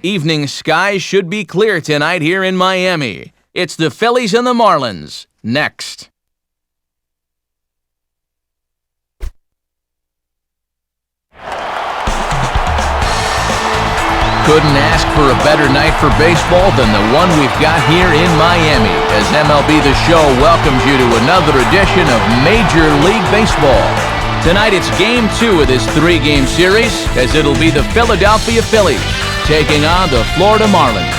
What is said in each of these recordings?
Evening skies should be clear tonight here in Miami. It's the Phillies and the Marlins. Next. Couldn't ask for a better night for baseball than the one we've got here in Miami as MLB The Show welcomes you to another edition of Major League Baseball. Tonight it's Game 2 of this 3-game series as it'll be the Philadelphia Phillies taking on the Florida Marlins.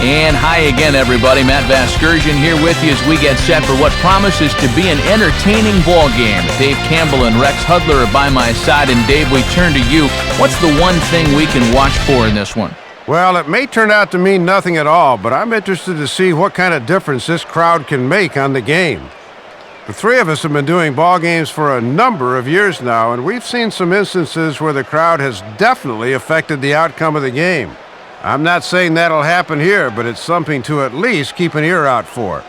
And hi again, everybody. Matt Vasgersian here with you as we get set for what promises to be an entertaining ball game. Dave Campbell and Rex Hudler are by my side. And Dave, we turn to you. What's the one thing we can watch for in this one? Well, it may turn out to mean nothing at all, but I'm interested to see what kind of difference this crowd can make on the game. The three of us have been doing ball games for a number of years now, and we've seen some instances where the crowd has definitely affected the outcome of the game. I'm not saying that'll happen here, but it's something to at least keep an ear out for.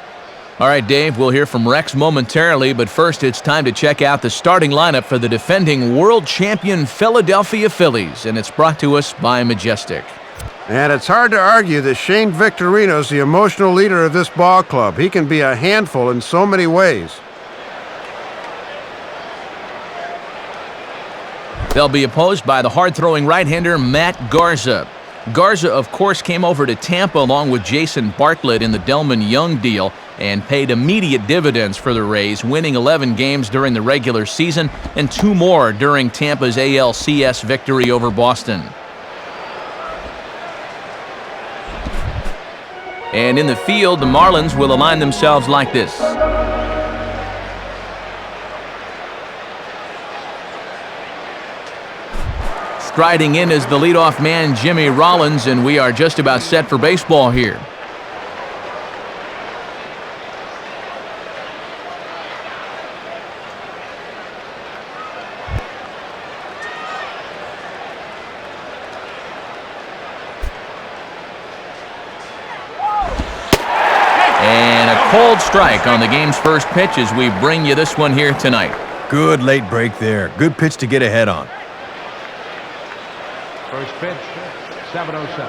All right, Dave, we'll hear from Rex momentarily, but first it's time to check out the starting lineup for the defending world champion Philadelphia Phillies, and it's brought to us by Majestic. And it's hard to argue that Shane Victorino's the emotional leader of this ball club. He can be a handful in so many ways. They'll be opposed by the hard-throwing right-hander Matt Garza. Garza, of course, came over to Tampa along with Jason Bartlett in the Delman Young deal and paid immediate dividends for the Rays, winning 11 games during the regular season and 2 more during Tampa's ALCS victory over Boston. And in the field, the Marlins will align themselves like this. Striding in is the leadoff man, Jimmy Rollins, and we are just about set for baseball here. And a cold strike on the game's first pitch as we bring you this one here tonight. Good late break there. Good pitch to get ahead on. First pitch, 7:07.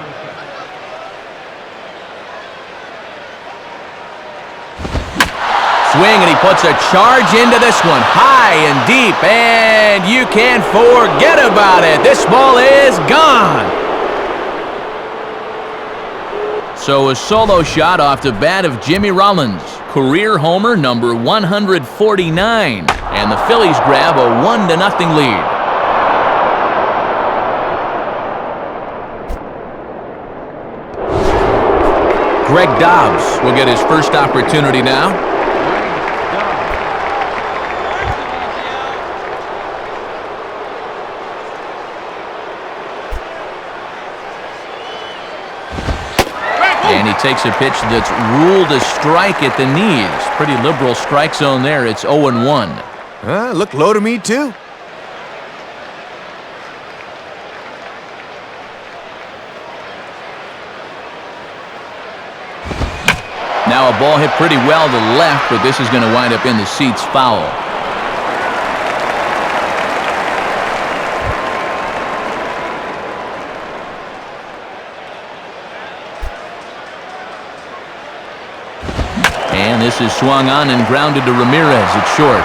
Swing, and he puts a charge into this one, high and deep, and you can't forget about it. This ball is gone. So a solo shot off the bat of Jimmy Rollins, career homer number 149, and the Phillies grab a 1-0 lead. Greg Dobbs will get his first opportunity now. And he takes a pitch that's ruled a strike at the knees. Pretty liberal strike zone there. It's 0-1. Looked low to me, too. Now a ball hit pretty well to the left, but this is going to wind up in the seats foul. And this is swung on and grounded to Ramirez at short.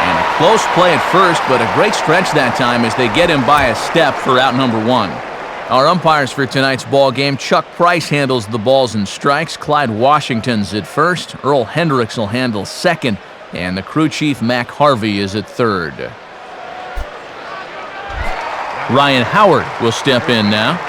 And a close play at first, but a great stretch that time as they get him by a step for out number 1. Our umpires for tonight's ball game, Chuck Price handles the balls and strikes. Clyde Washington's at first. Earl Hendricks will handle second. And the crew chief, Mac Harvey, is at third. Ryan Howard will step in now.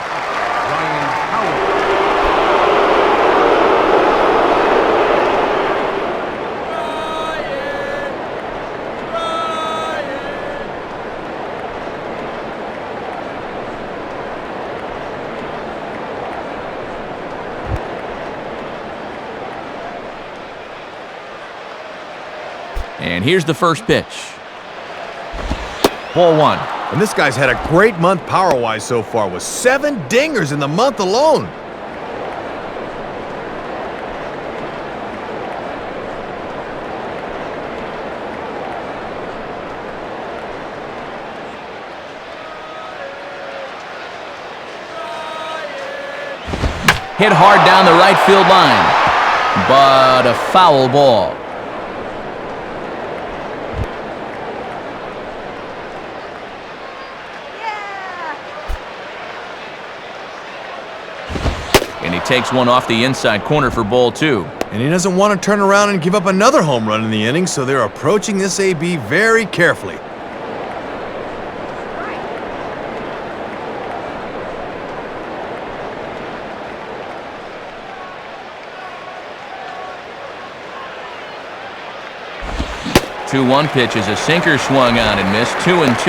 And here's the first pitch. Ball 1. And this guy's had a great month power-wise so far with 7 dingers in the month alone. Hit hard down the right field line, but a foul ball. And he takes one off the inside corner for ball 2. And he doesn't want to turn around and give up another home run in the inning, so they're approaching this AB very carefully. Two-one pitch is a sinker swung on and missed. 2-2.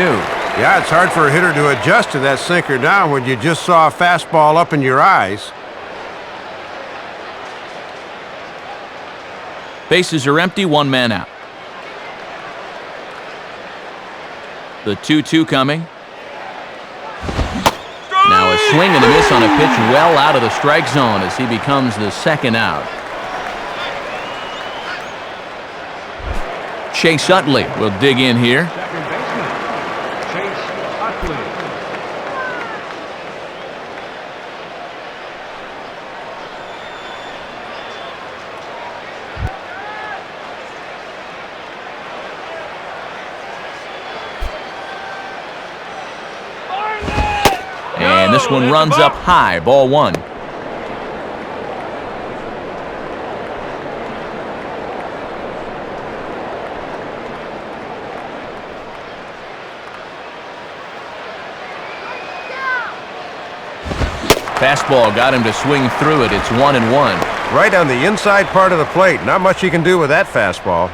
Yeah, it's hard for a hitter to adjust to that sinker down when you just saw a fastball up in your eyes. Bases are empty, one man out. The 2-2 coming. Now a swing and a miss on a pitch well out of the strike zone as he becomes the second out. Chase Utley will dig in here. Second baseman, Chase Utley. And this one runs up high, ball 1. Fastball got him to swing through it. It's 1-1. Right on the inside part of the plate. Not much you can do with that fastball.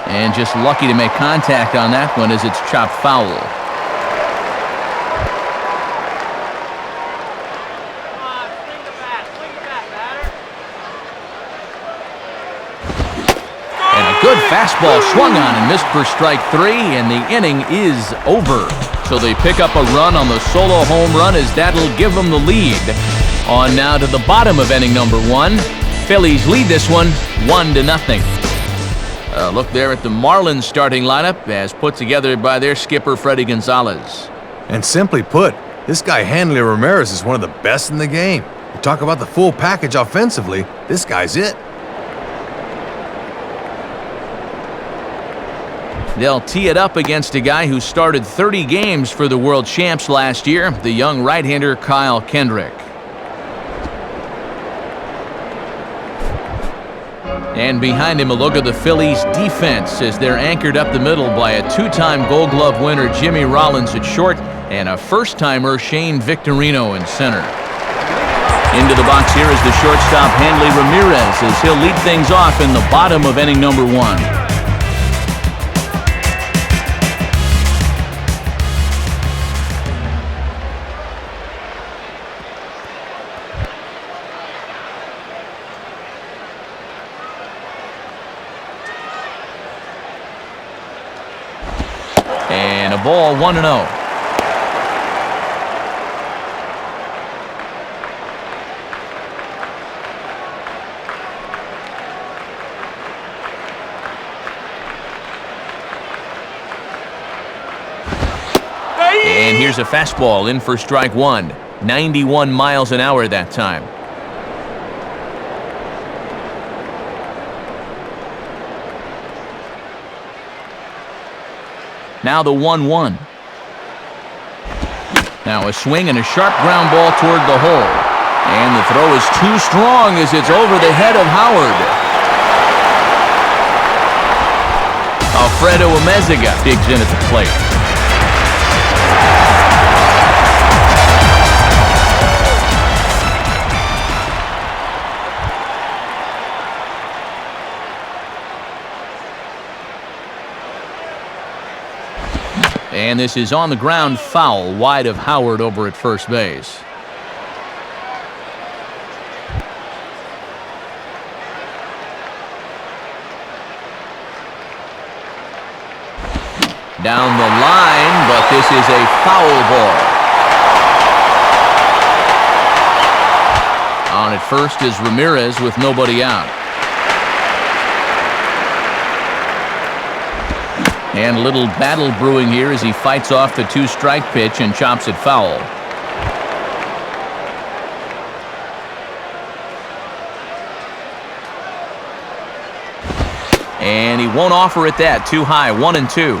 And just lucky to make contact on that one as it's chopped foul. Good fastball swung on and missed for strike 3, and the inning is over. So they pick up a run on the solo home run as that'll give them the lead. On now to the bottom of inning number 1. Phillies lead this one 1-0. Look there at the Marlins starting lineup as put together by their skipper Freddie Gonzalez. And simply put, this guy Hanley Ramirez is one of the best in the game. You talk about the full package offensively, this guy's it. They'll tee it up against a guy who started 30 games for the world champs last year, the young right-hander Kyle Kendrick. And behind him, a look at the Phillies' defense as they're anchored up the middle by a 2-time Gold Glove winner Jimmy Rollins at short and a first-timer Shane Victorino in center. Into the box here is the shortstop Hanley Ramirez as he'll lead things off in the bottom of inning number 1. And a ball 1-0. And here's a fastball in for strike 1. 91 miles an hour that time. Now the 1-1. Now a swing and a sharp ground ball toward the hole. And the throw is too strong as it's over the head of Howard. Alfredo Amezaga digs in at the plate. And this is on the ground, foul, wide of Howard over at first base. Down the line, but this is a foul ball. On at first is Ramirez with nobody out. And a little battle brewing here as he fights off the 2-strike pitch and chops it foul. And he won't offer it that. Too high. 1-2.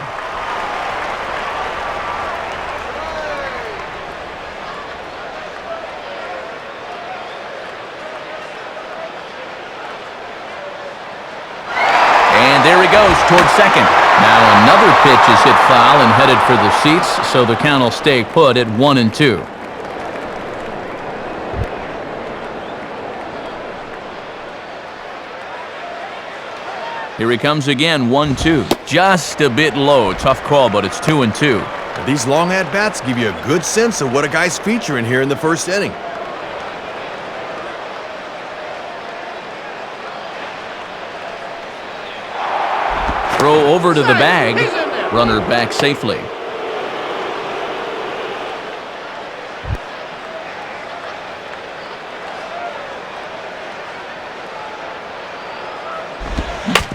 And there he goes towards second. Now another pitch is hit foul and headed for the seats, so the count will stay put at 1-2. Here he comes again, 1-2. Just a bit low. Tough call, but it's 2-2. These long at-bats give you a good sense of what a guy's featuring here in the first inning. Throw over to the bag. Runner back safely.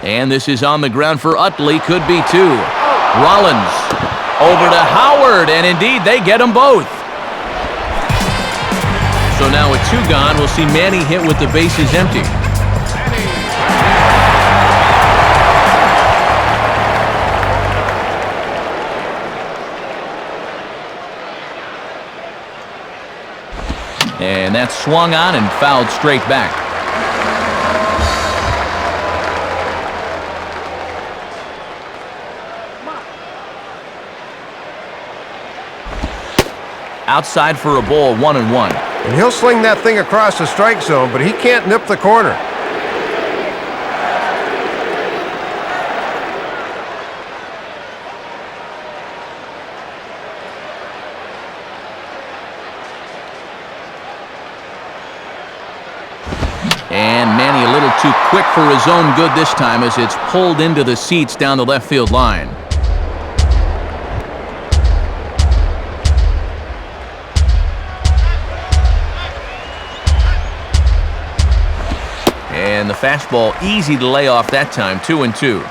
And this is on the ground for Utley. Could be two. Rollins over to Howard, and indeed they get them both. So now with 2 gone, we'll see Manny hit with the bases empty. And that's swung on and fouled straight back. Outside for a ball, 1-1. And he'll sling that thing across the strike zone, but he can't nip the corner. And Manny a little too quick for his own good this time as it's pulled into the seats down the left field line. And the fastball easy to lay off that time, 2-2.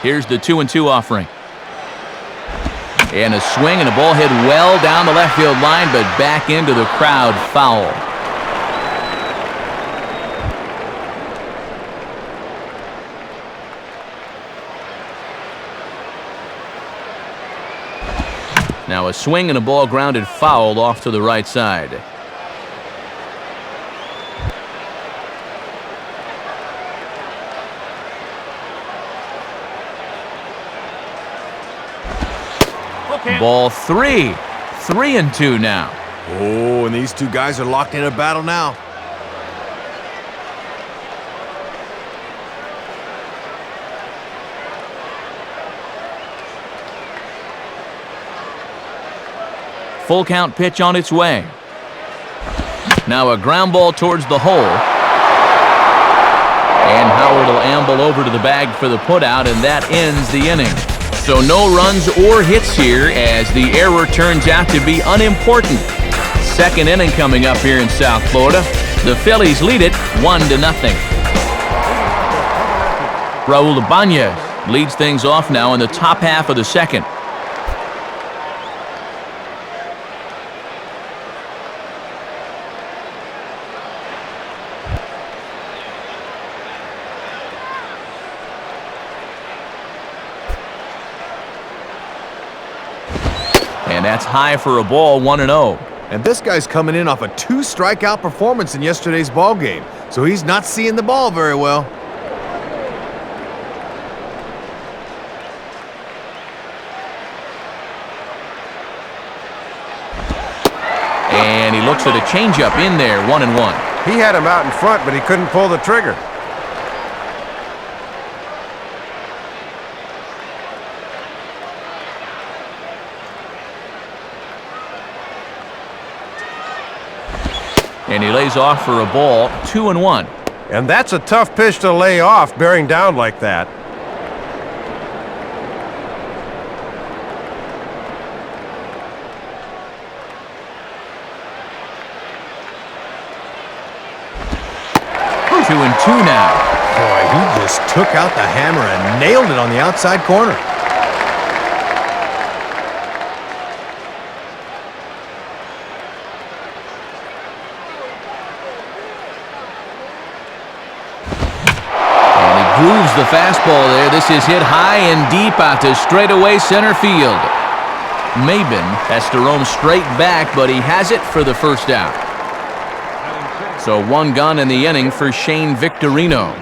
Here's the 2-2 offering. And a swing and a ball hit well down the left field line, but back into the crowd, foul. Now a swing and a ball grounded foul off to the right side. Okay. Ball 3. 3-2 now. Oh, and these 2 guys are locked in a battle now. Full count pitch on its way. Now a ground ball towards the hole. And Howard will amble over to the bag for the putout, and that ends the inning. So no runs or hits here as the error turns out to be unimportant. Second inning coming up here in South Florida. The Phillies lead it 1-0. Raul Ibanez leads things off now in the top half of the second. And that's high for a ball, 1-0. And this guy's coming in off a 2-strikeout performance in yesterday's ball game, so he's not seeing the ball very well. And he looks at a changeup in there, 1-1. He had him out in front, but he couldn't pull the trigger. And he lays off for a ball, 2-1. And that's a tough pitch to lay off, bearing down like that. 2-2 now. Boy, he just took out the hammer and nailed it on the outside corner. Grooves the fastball there. This is hit high and deep out to straightaway center field. Maben has to roam straight back, but he has it for the first out. So one gone in the inning for Shane Victorino.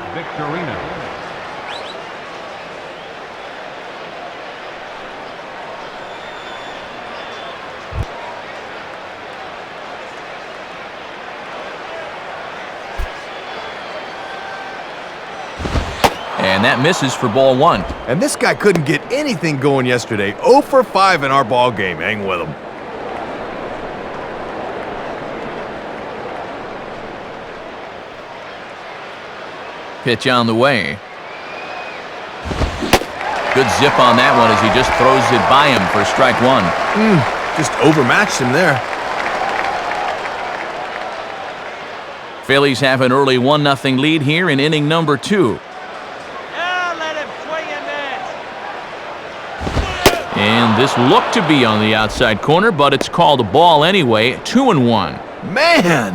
And that misses for ball one. And this guy couldn't get anything going yesterday. 0 for 5 in our ball game. Hang with him. Pitch on the way. Good zip on that one as he just throws it by him for strike one. Just overmatched him there. Phillies have an early 1-0 lead here in inning number 2. And this looked to be on the outside corner, but it's called a ball anyway. 2-1. Man!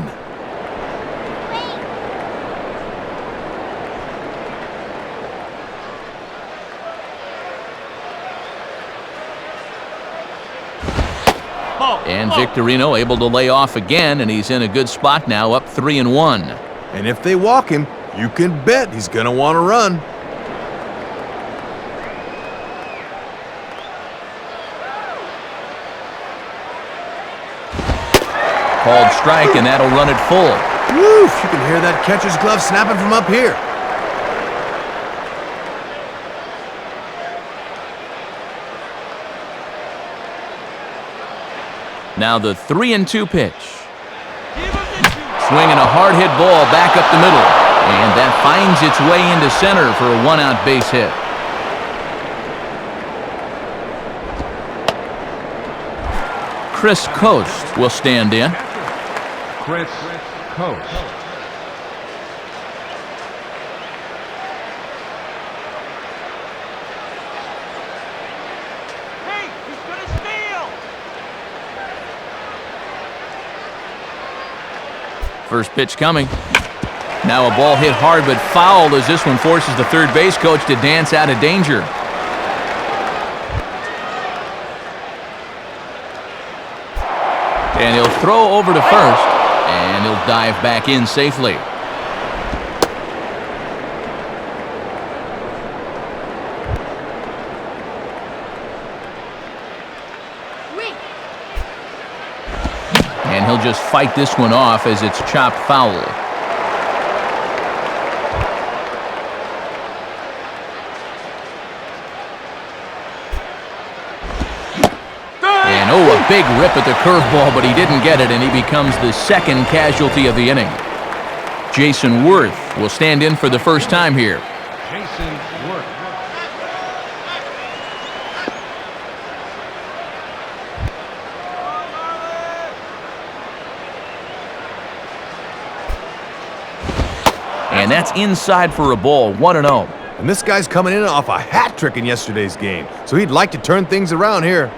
And Victorino able to lay off again, and he's in a good spot now, up 3-1. And if they walk him, you can bet he's going to want to run. Called strike, and that'll run it full. Woof! You can hear that catcher's glove snapping from up here. Now the 3-2 pitch. Swinging a hard hit ball back up the middle. And that finds its way into center for a 1-out base hit. Chris Coast will stand in. Chris Coast. First pitch coming. Now a ball hit hard but foul as this one forces the third base coach to dance out of danger. And he'll throw over to first, and he'll dive back in safely. And he'll just fight this one off as it's chopped foul. And oh, a big rip at the curveball, but he didn't get it, and he becomes the second casualty of the inning. Jason Worth will stand in for the first time here. Jason Worth. And that's inside for a ball, 1-0. And this guy's coming in off a hat trick in yesterday's game, so he'd like to turn things around here.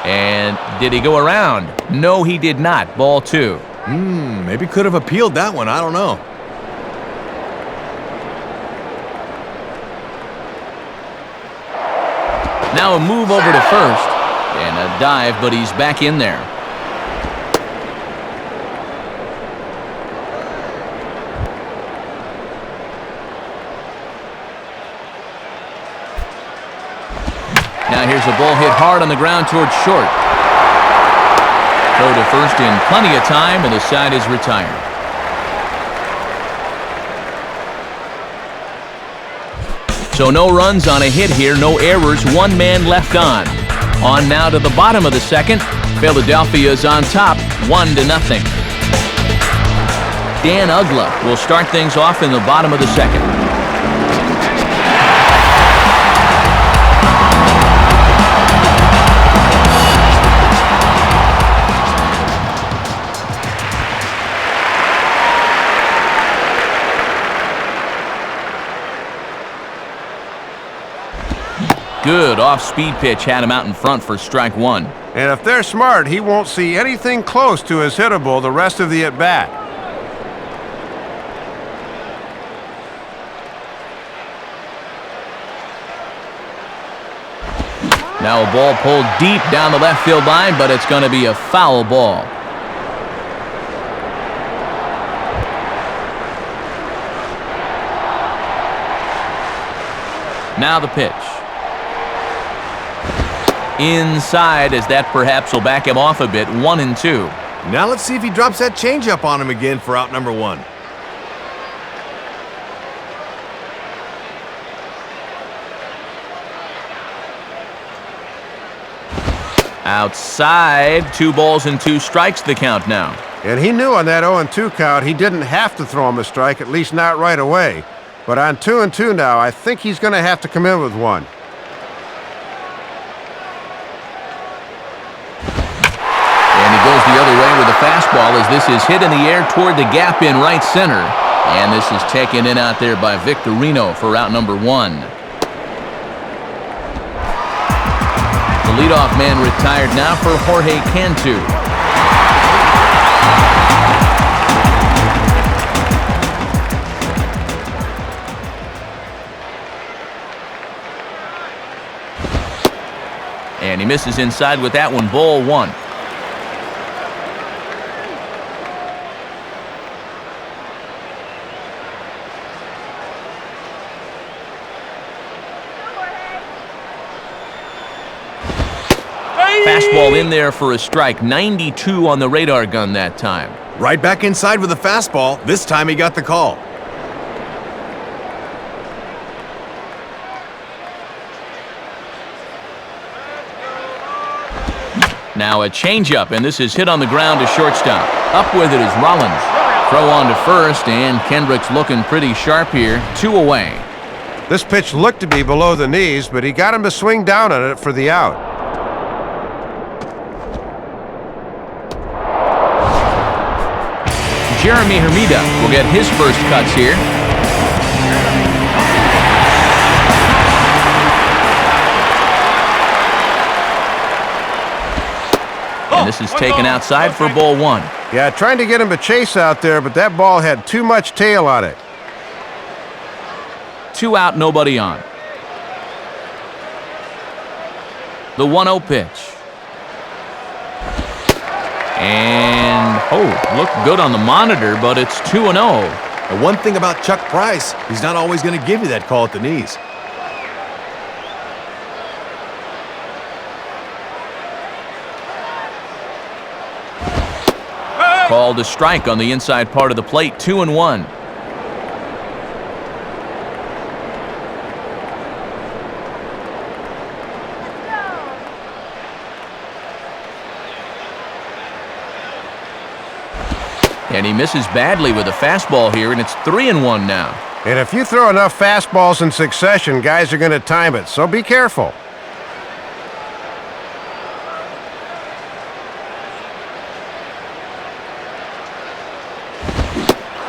And did he go around? No, he did not. Ball 2. Maybe could have appealed that one. I don't know. Now a move over to first. And a dive, but he's back in there. Now here's a ball hit hard on the ground towards short. Throw to first in plenty of time, and the side is retired. So no runs on a hit here, no errors, one man left on. On now to the bottom of the second. Philadelphia's on top, 1-0. Dan Uggla will start things off in the bottom of the second. good off-speed pitch had him out in front for strike one. And if they're smart, he won't see anything close to his hittable the rest of the at-bat. Now a ball pulled deep down the left field line, but it's going to be a foul ball. Now the pitch. Inside, as that perhaps will back him off a bit. 1-2. Now let's see if he drops that changeup on him again for out number one. Outside, 2 balls and 2 strikes the count now. And he knew on that 0-2 count he didn't have to throw him a strike, at least not right away. But on 2-2 now, I think he's going to have to come in with one. And he goes the other way with a fastball as this is hit in the air toward the gap in right center. And this is taken in out there by Victorino for out number one. The leadoff man retired now for Jorge Cantu. And he misses inside with that one. Ball one. Fastball in there for a strike. 92 on the radar gun that time. Right back inside with a fastball. This time he got the call. Now a changeup, and this is hit on the ground to shortstop. Up with it is Rollins. Throw on to first, and Kendrick's looking pretty sharp here. 2 away. This pitch looked to be below the knees, but he got him to swing down on it for the out. Jeremy Hermida will get his first cuts here. And this is taken outside for ball one. Yeah, trying to get him to chase out there, but that ball had too much tail on it. 2 out, nobody on. The 1-0 pitch. And, looked good on the monitor, but it's 2-0. The one thing about Chuck Price, he's not always going to give you that call at the knees. Called a strike on the inside part of the plate. 2-1. And he misses badly with a fastball here, and it's 3-1 now. And if you throw enough fastballs in succession, guys are going to time it, so be careful.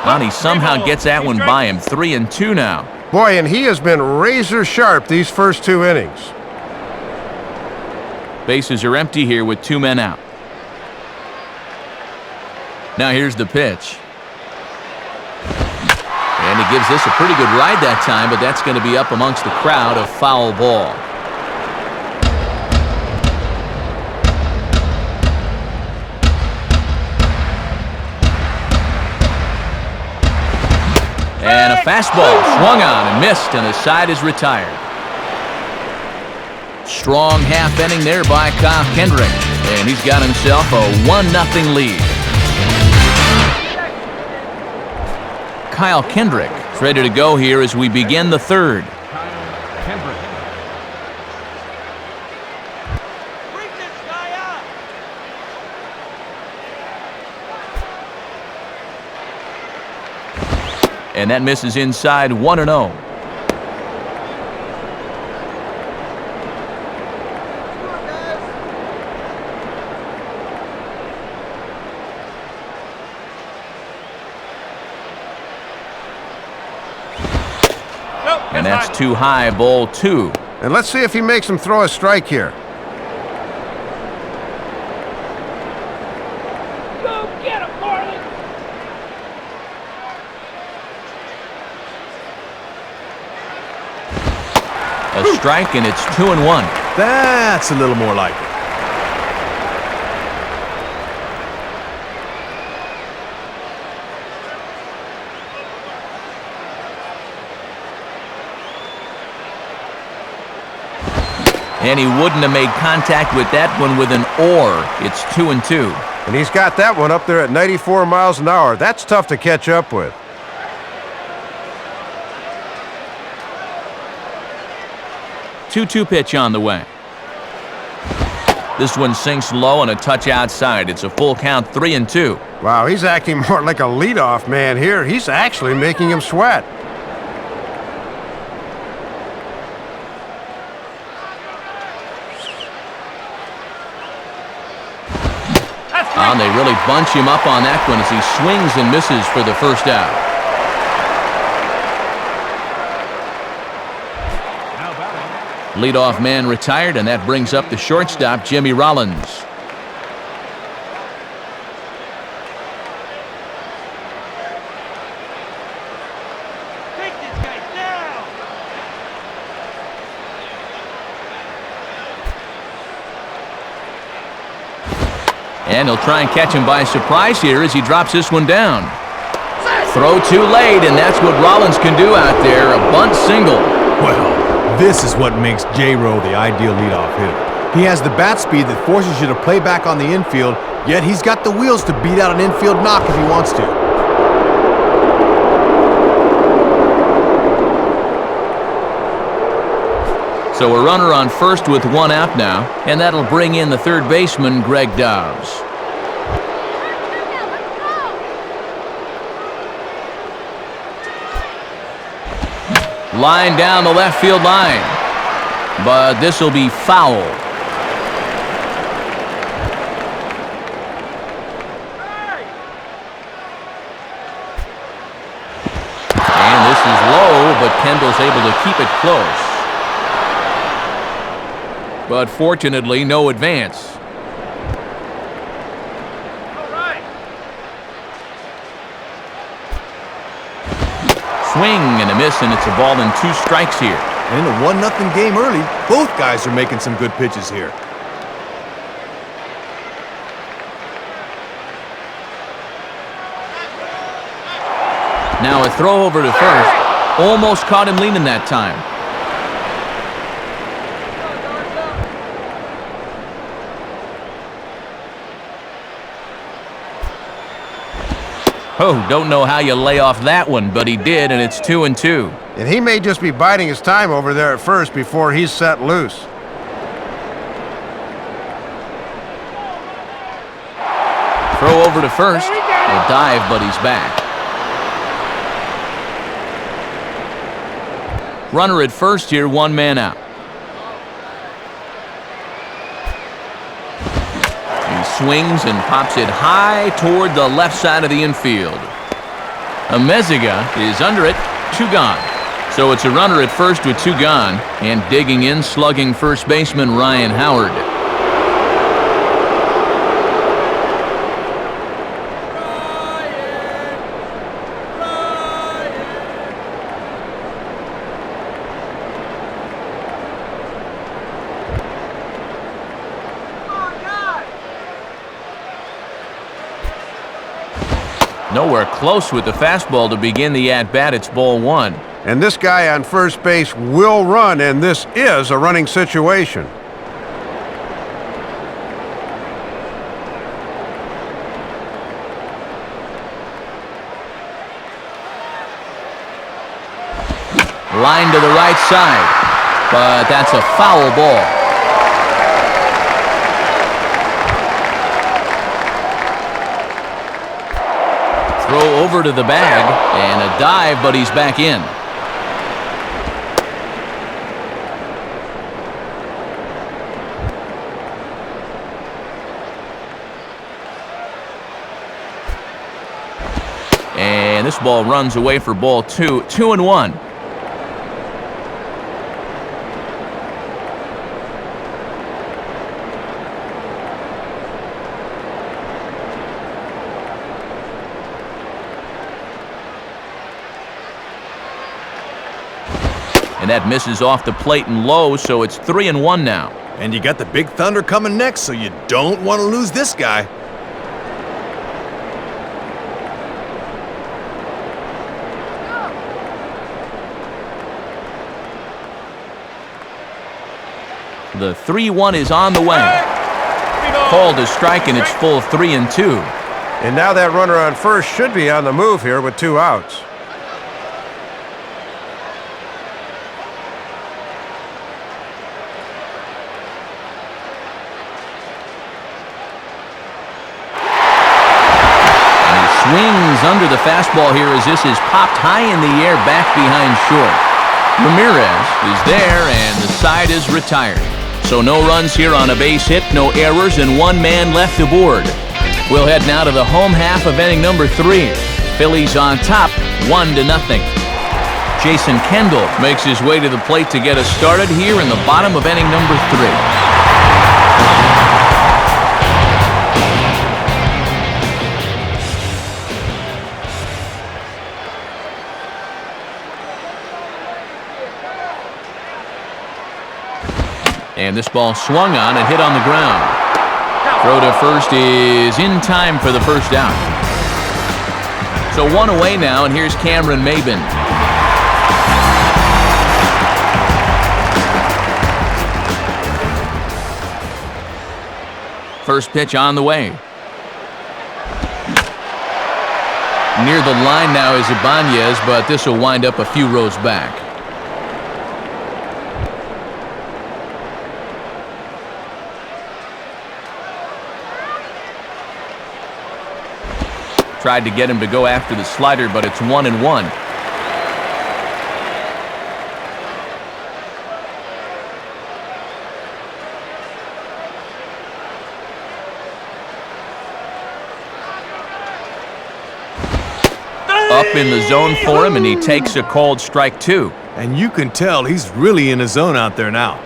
And he somehow gets that one by him. 3-2 now. Boy, and he has been razor sharp these first 2 innings. Bases are empty here with 2 men out. Now here's the pitch. And he gives this a pretty good ride that time, but that's going to be up amongst the crowd. A foul ball. And a fastball swung on and missed, and the side is retired. Strong half inning there by Kyle Kendrick, and he's got himself a 1-0 lead. Kyle Kendrick is ready to go here as we begin the third. Kyle Kendrick. Bring this guy up. And that misses inside. 1-0. And that's too high. Ball 2. And let's see if he makes him throw a strike here. Go get him, Marlins! A strike, and it's 2-1. That's a little more like it. And he wouldn't have made contact with that one with an or. It's 2-2. And he's got that one up there at 94 miles an hour. That's tough to catch up with. Two pitch on the way. This one sinks low and a touch outside. It's a full count, 3-2. Wow, he's acting more like a leadoff man here. He's actually making him sweat. And they really bunch him up on that one as he swings and misses for the first out. Leadoff man retired, and that brings up the shortstop, Jimmy Rollins. Take this guy down! And he'll try and catch him by surprise here as he drops this one down. Throw too late, and that's what Rollins can do out there, a bunt single. Well, this is what makes J-Row the ideal leadoff hitter. He has the bat speed that forces you to play back on the infield, yet he's got the wheels to beat out an infield knock if he wants to. So a runner on first with one out now, and that'll bring in the third baseman, Greg Dobbs. Line down the left field line, but this will be foul. And this is low, but Kendall's able to keep it close. But fortunately, no advance. Swing and a miss, and it's a ball and 2 strikes here. And in a 1-0 game early, both guys are making some good pitches here. Now a throw over to first. Almost caught him leaning that time. Oh, don't know how you lay off that one, but he did, and it's 2-2. And he may just be biding his time over there at first before he's set loose. Throw over to first. A dive, but he's back. Runner at first here, 1 man out. Swings and pops it high toward the left side of the infield. Ameziga is under it, 2 gone. So it's a runner at first with 2 gone, and digging in, slugging first baseman Ryan Howard. Nowhere close with the fastball to begin the at-bat. It's ball 1. And this guy on first base will run, and this is a running situation. Line to the right side, but that's a foul ball. Throw over to the bag, and a dive, but he's back in. And this ball runs away for ball 2, 2-1. And that misses off the plate and low, so it's 3-1 now. And you got the big thunder coming next, so you don't want to lose this guy. The 3-1 is on the way. Called a strike, and it's full 3-2. And now that runner on first should be on the move here with 2 outs. Swings under the fastball here as this is popped high in the air back behind short. Ramirez is there, and the side is retired. So no runs here on a base hit, no errors, and 1 man left aboard. We'll head now to the home half of inning number 3. Phillies on top, 1-0. Jason Kendall makes his way to the plate to get us started here in the bottom of inning number 3. And this ball swung on and hit on the ground. Throw to first is in time for the first out. So 1 away now, and here's Cameron Maybin. First pitch on the way. Near the line now is Ibanez, but this will wind up a few rows back. Tried to get him to go after the slider, but it's 1-1. Up in the zone for him, and he takes a called strike 2. And you can tell he's really in the zone out there now.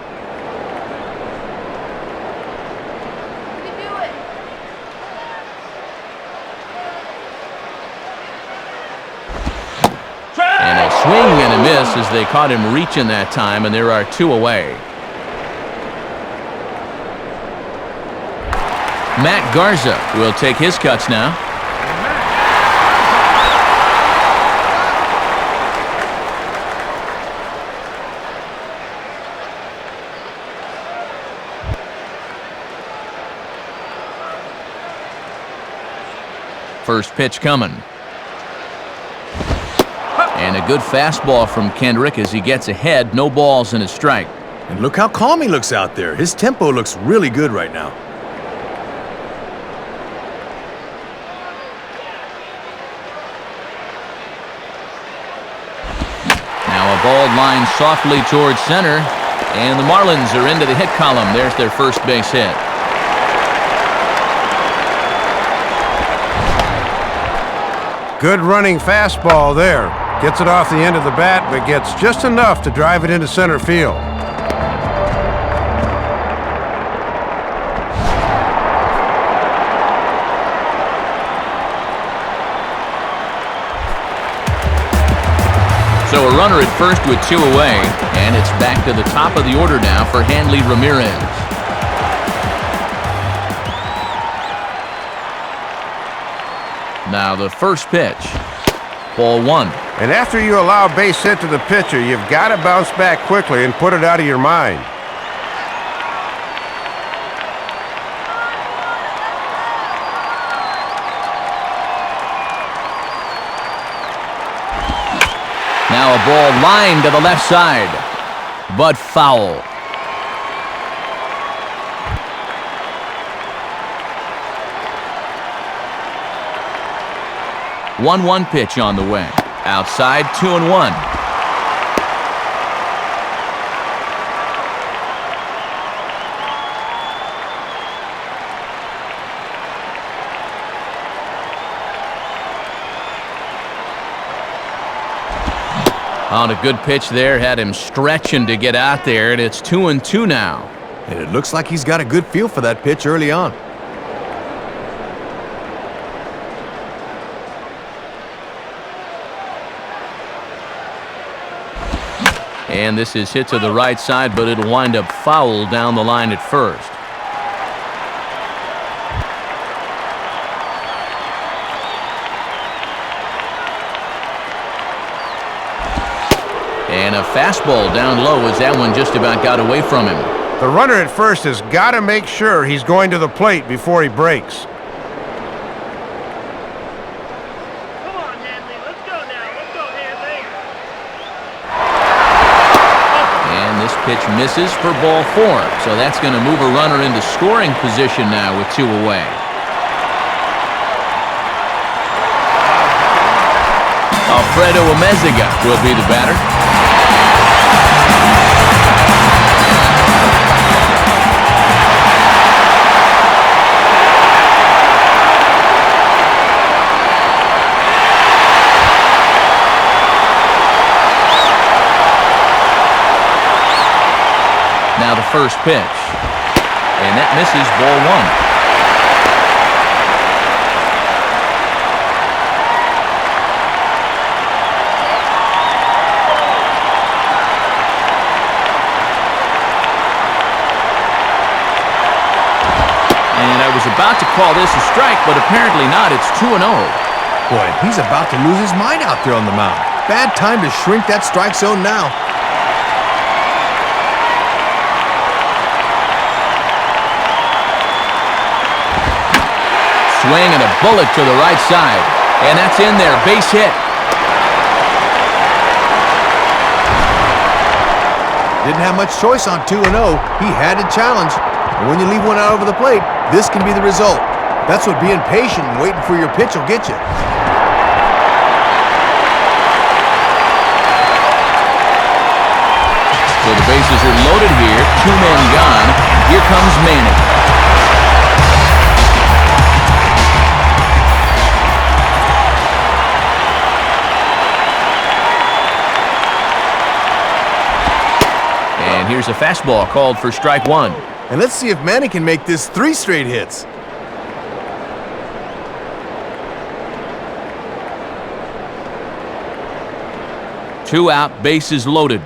Swing and a miss as they caught him reaching that time, and there are 2 away. Matt Garza will take his cuts now. First pitch coming. And a good fastball from Kendrick as he gets ahead. No balls and a strike. And look how calm he looks out there. His tempo looks really good right now. Now a ball lined softly towards center. And the Marlins are into the hit column. There's their first base hit. Good running fastball there. Gets it off the end of the bat, but gets just enough to drive it into center field. So a runner at first with 2 away, and it's back to the top of the order now for Hanley Ramirez. Now the first pitch. Ball 1. And after you allow a base hit to the pitcher, you've got to bounce back quickly and put it out of your mind. Now a ball lined to the left side, but foul. One pitch on the way. Outside, 2-1. On a good pitch there, had him stretching to get out there, and it's 2-2 now. And it looks like he's got a good feel for that pitch early on. And this is hit to the right side, but it'll wind up foul down the line at first. And a fastball down low as that one just about got away from him. The runner at first has got to make sure he's going to the plate before he breaks. Come on, Hanley. Let's go now. Let's go, Hanley. And this pitch misses for ball 4. So that's going to move a runner into scoring position now with 2 away. Alfredo Amezaga will be the batter. Now the first pitch. And that misses ball 1. About to call this a strike, but apparently not. It's 2-0. Boy, he's about to lose his mind out there on the mound. Bad time to shrink that strike zone now. Swing and a bullet to the right side. And that's in there. Base hit. Didn't have much choice on 2-0. He had to challenge. And when you leave one out over the plate, this can be the result. That's what being patient and waiting for your pitch will get you. So the bases are loaded here. 2 men gone. Here comes Manning. And here's a fastball called for strike 1. And let's see if Manning can make this 3 straight hits. Two out, bases loaded.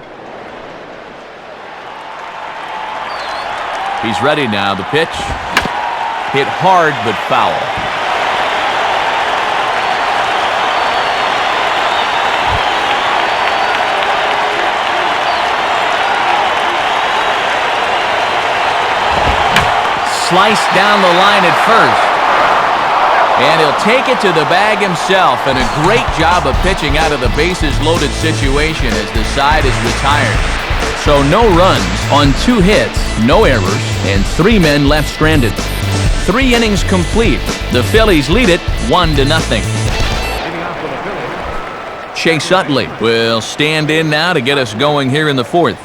He's ready now. The pitch. Hit hard but foul. Sliced down the line at first. And he'll take it to the bag himself. And a great job of pitching out of the bases-loaded situation as the side is retired. So no runs on 2 hits, no errors, and 3 men left stranded. 3 innings complete. The Phillies lead it 1-0. Chase Utley will stand in now to get us going here in the 4th.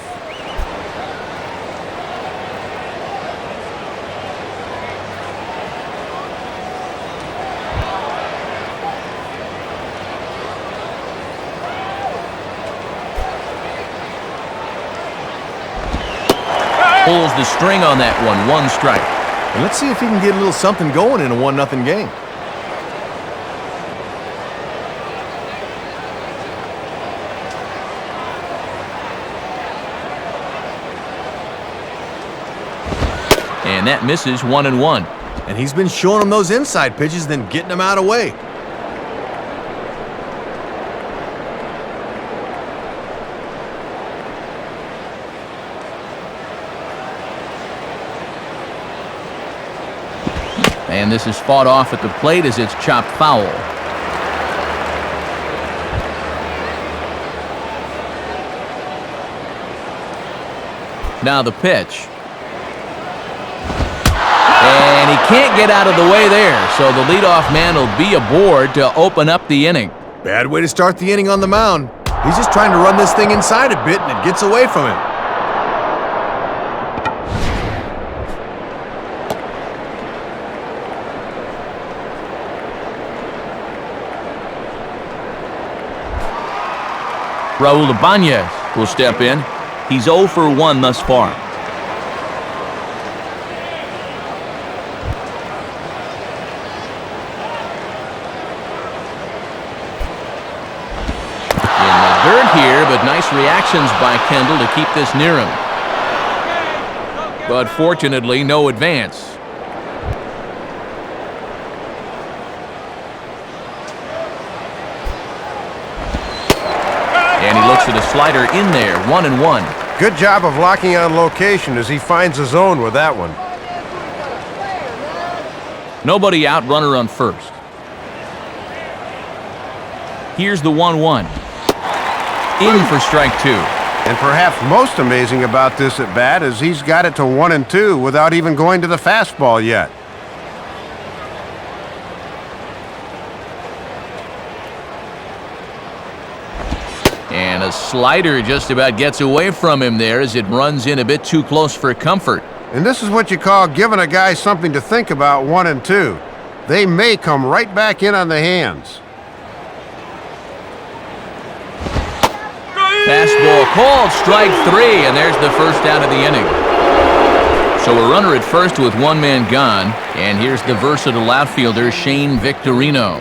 Pulls the string on that one. 1 strike. And let's see if he can get a little something going in a 1-0 game. And that misses 1-1. And he's been showing him those inside pitches, then getting them out of the way. And this is fought off at the plate as it's chopped foul. Now the pitch. And he can't get out of the way there, so the leadoff man will be aboard to open up the inning. Bad way to start the inning on the mound. He's just trying to run this thing inside a bit, and it gets away from him. Raul Ibanez will step in. He's 0 for 1 thus far. In the dirt here, but Nice reactions by Kendall to keep this near him. But fortunately, no advance. And he looks at a slider in there, 1-1. Good job of locking on location as he finds the zone with that one. Nobody out, runner on first. Here's the 1-1. In for strike two. And perhaps most amazing about this at bat is he's got it to 1-2 without even going to the fastball yet. And a slider just about gets away from him there as it runs in a bit too close for comfort. And this is what you call giving a guy something to think about 1-2. They may come right back in on the hands. Fastball called, strike three, and there's the first out of the inning. So a runner at first with one man gone, and here's the versatile outfielder, Shane Victorino.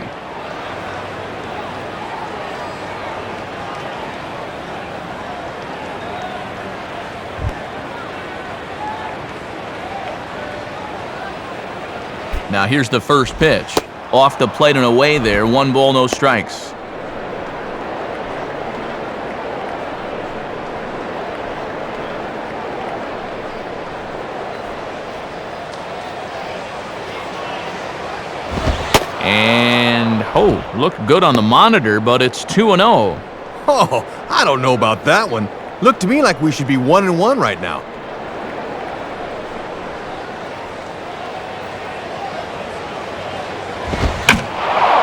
Now here's the first pitch. Off the plate and away there, 1 ball, no strikes. And, looked good on the monitor, but it's 2-0. Oh, I don't know about that one. Looked to me like we should be 1-1 right now.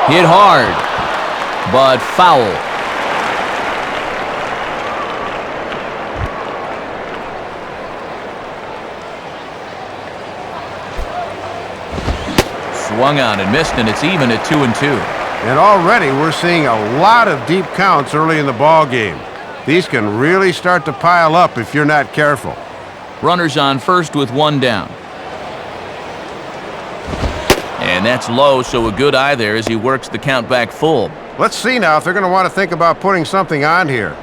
Hit hard, but foul. Swung on and missed, and it's even at 2-2. And already we're seeing a lot of deep counts early in the ball game. These can really start to pile up if you're not careful. Runners on first with 1 down. And that's low, so a good eye there as he works the count back full. Let's see now if they're going to want to think about putting something on here.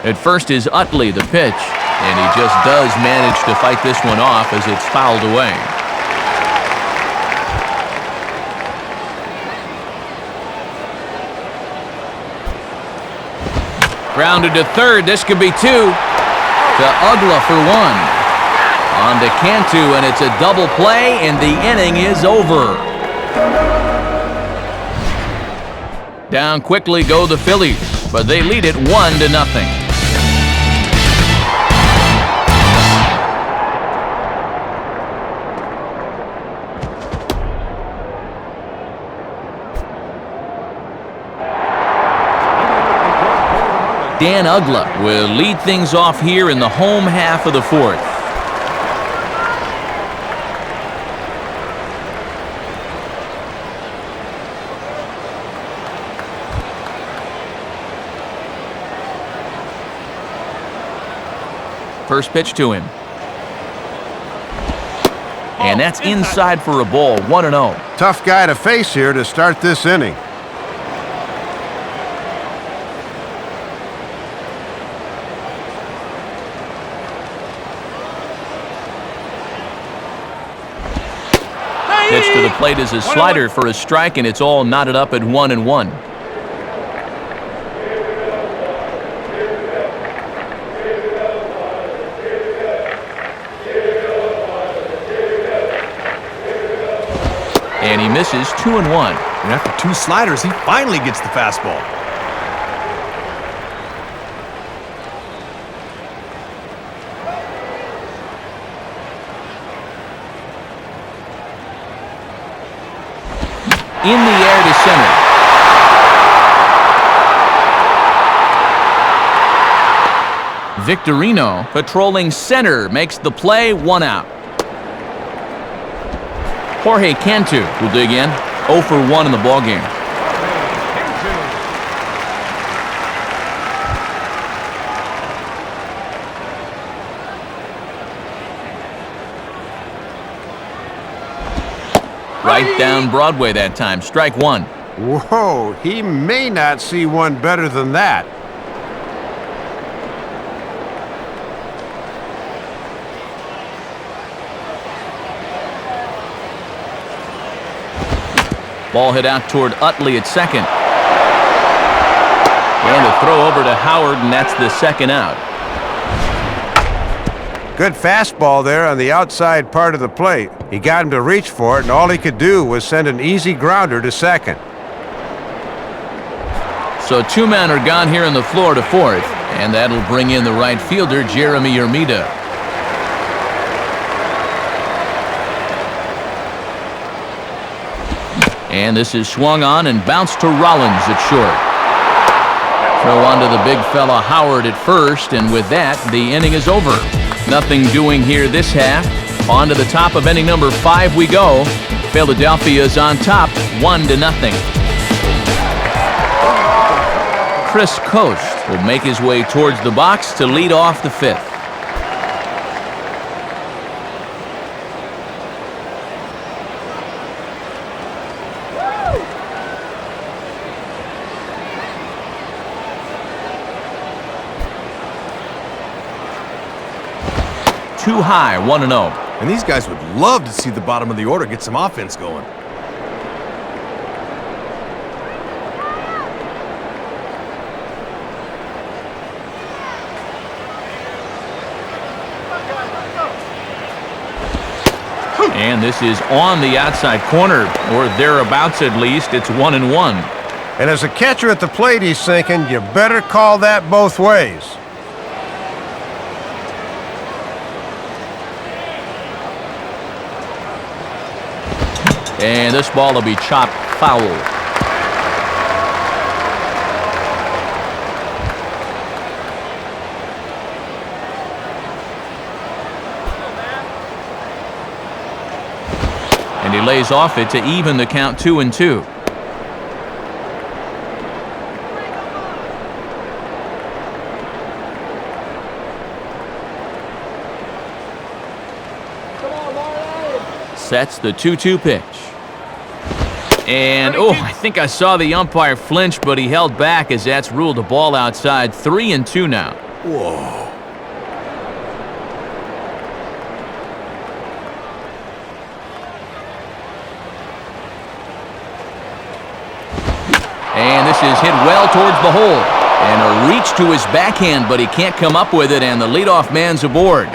At first is Utley, the pitch, and he just does manage to fight this one off as it's fouled away. Grounded to third. This could be 2. To Ugla for 1. On to Cantu, and it's a double play, and the inning is over. Down quickly go the Phillies, but they lead it 1-0. Dan Ugla will lead things off here in the home half of the fourth. First pitch to him. And that's inside for a ball, 1-0. Tough guy to face here to start this inning. Pitch to the plate is a slider for a strike, and it's all knotted up at 1-1. And he misses 2-1. And after 2 sliders, he finally gets the fastball. In the air to center. Victorino, patrolling center, makes the play, 1 out. Jorge Cantu will dig in, 0 for 1 in the ballgame. Right down Broadway that time. Strike one. Whoa, he may not see one better than that. Ball hit out toward Utley at second. And a throw over to Howard, and that's the second out. Good fastball there on the outside part of the plate. He got him to reach for it, and all he could do was send an easy grounder to second. So two men are gone here in the floor to fourth, and that'll bring in the right fielder, Jeremy Ermida. And this is swung on and bounced to Rollins at short. Throw onto the big fella Howard at first, and with that, the inning is over. Nothing doing here this half. On to the top of inning number 5 we go. Philadelphia is on top, 1-0. Chris Coast will make his way towards the box to lead off the 5th. Too high, 1-0. And these guys would love to see the bottom of the order get some offense going. And this is on the outside corner, or thereabouts at least. It's 1-1. And as a catcher at the plate, he's thinking, you better call that both ways. And this ball will be chopped foul. And he lays off it to even the count 2-2. Sets the 2-2 pitch. And, oh, I think I saw the umpire flinch, but he held back as that's ruled a ball outside. 3-2 now. Whoa. And this is hit well towards the hole. And a reach to his backhand, but he can't come up with it, and the leadoff man's aboard.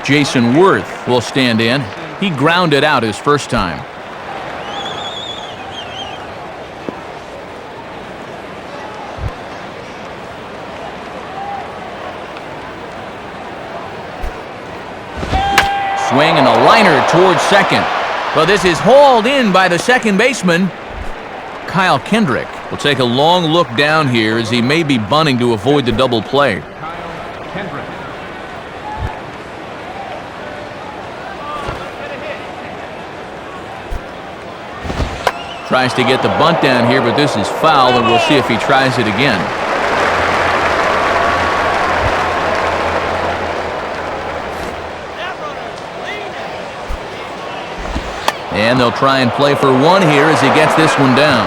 Jason Worth will stand in. He grounded out his first time. Swing and a liner towards second. But this is hauled in by the second baseman. Kyle Kendrick will take a long look down here as he may be bunting to avoid the double play. Kyle Kendrick. Tries to get the bunt down here, but this is foul, and we'll see if he tries it again. And they'll try and play for one here as he gets this one down.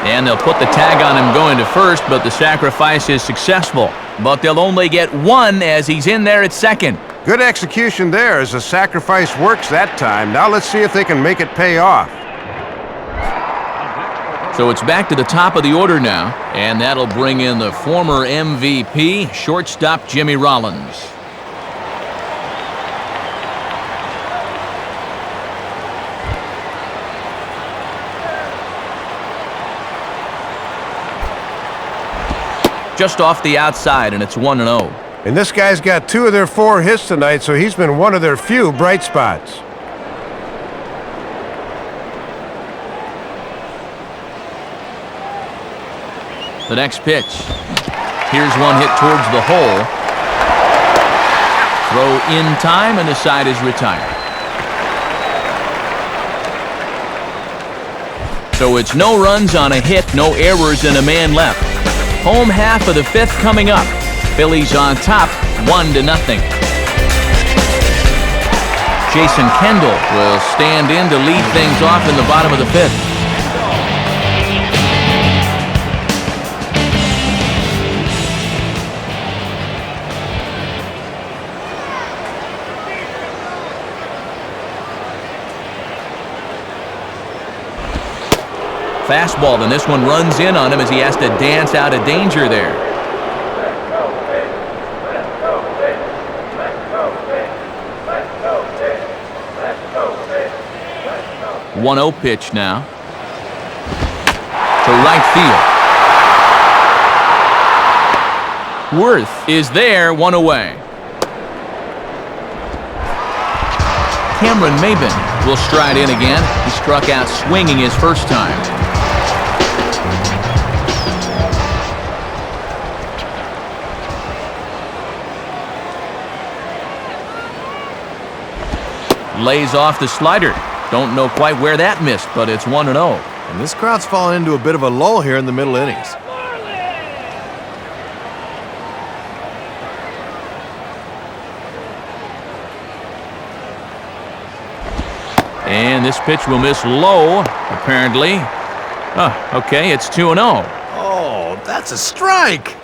And they'll put the tag on him going to first, but the sacrifice is successful. But they'll only get one as he's in there at second. Good execution there as the sacrifice works that time. Now let's see if they can make it pay off. So it's back to the top of the order now, and that'll bring in the former MVP, shortstop Jimmy Rollins. Just off the outside, and it's 1-0. And this guy's got 2 of their 4 hits tonight, so he's been one of their few bright spots. The next pitch. Here's one hit towards the hole. Throw in time, and the side is retired. So it's no runs on a hit, no errors, and a man left. Home half of the 5th coming up. Phillies on top, 1-0. Jason Kendall will stand in to lead things off in the bottom of the fifth. Fastball, and this one runs in on him as he has to dance out of danger there. 1-0 pitch now. To right field. Worth is there, one away. Cameron Maben will stride in again. He struck out swinging his first time. Lays off the slider. Don't know quite where that missed, but it's 1-0. And this crowd's fallen into a bit of a lull here in the middle innings. And this pitch will miss low, apparently. Okay, it's 2-0. Oh, that's a strike!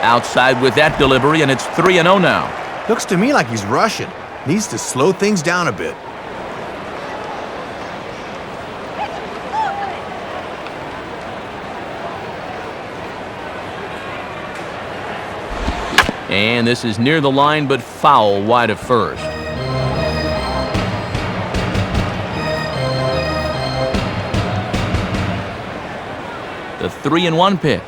Outside with that delivery, and it's 3-0 now. Looks to me like he's rushing. Needs to slow things down a bit. And this is near the line, but foul wide of first. The 3-1 pitch.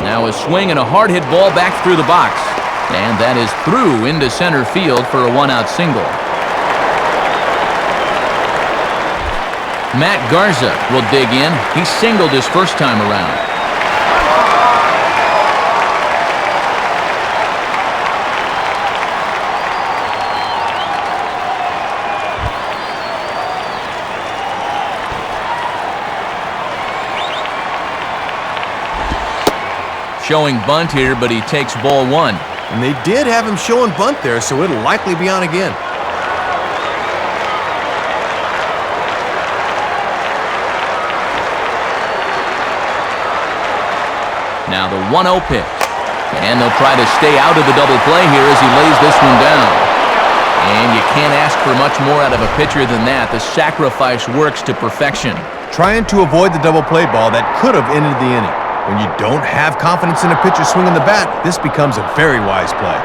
Now a swing and a hard hit ball back through the box. And that is through into center field for a one-out single. Matt Garza will dig in. He singled his first time around. Showing bunt here, but he takes ball one. And they did have him showing bunt there, so it'll likely be on again. Now the 1-0 pitch. And they'll try to stay out of the double play here as he lays this one down. And you can't ask for much more out of a pitcher than that. The sacrifice works to perfection. Trying to avoid the double play ball that could have ended the inning. When you don't have confidence in a pitcher swinging the bat, this becomes a very wise play.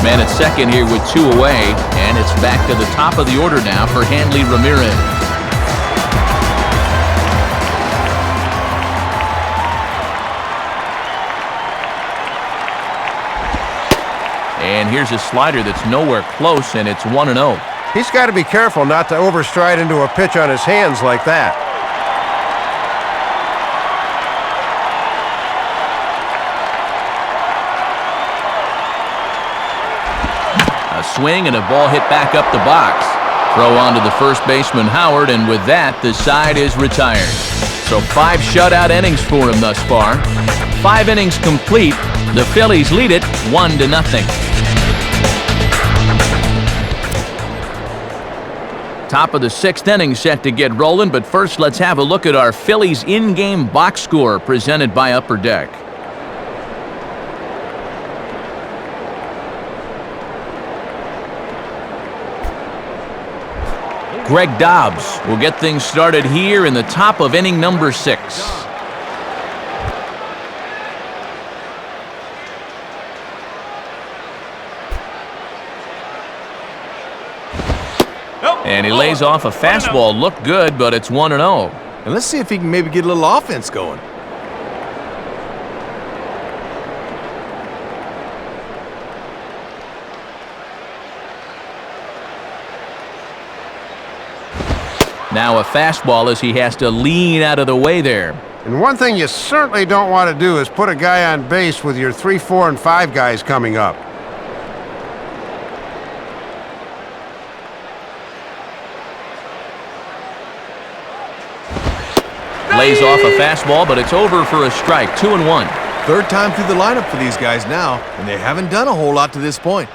Man at second here with two away, and it's back to the top of the order now for Hanley Ramirez. And here's a slider that's nowhere close, and it's 1-0. He's got to be careful not to overstride into a pitch on his hands like that. Swing and a ball hit back up the box. Throw on to the first baseman Howard, and with that, the side is retired. So 5 shutout innings for him thus far. 5 innings complete. The Phillies lead it 1-0. Top of the 6th inning set to get rolling, but first let's have a look at our Phillies in-game box score presented by Upper Deck. Greg Dobbs will get things started here in the top of inning number 6. And he lays off a fastball. Looked good, but it's 1-0. And let's see if he can maybe get a little offense going. Now a fastball as he has to lean out of the way there. And one thing you certainly don't want to do is put a guy on base with your 3, 4, and 5 guys coming up. Lays off a fastball, but it's over for a strike. 2-1. Third time through the lineup for these guys now, and they haven't done a whole lot to this point.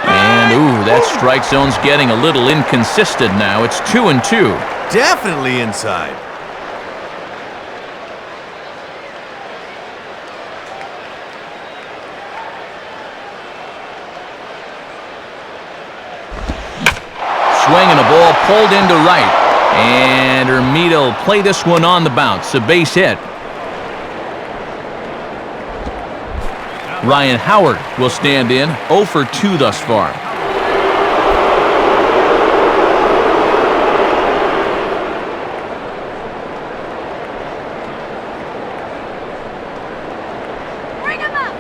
And, ooh, that strike zone's getting a little inconsistent now. It's 2-2. Definitely inside. Swinging a ball pulled into right. And Hermida will play this one on the bounce. A base hit. Ryan Howard will stand in. 0 for 2 thus far. Bring him up.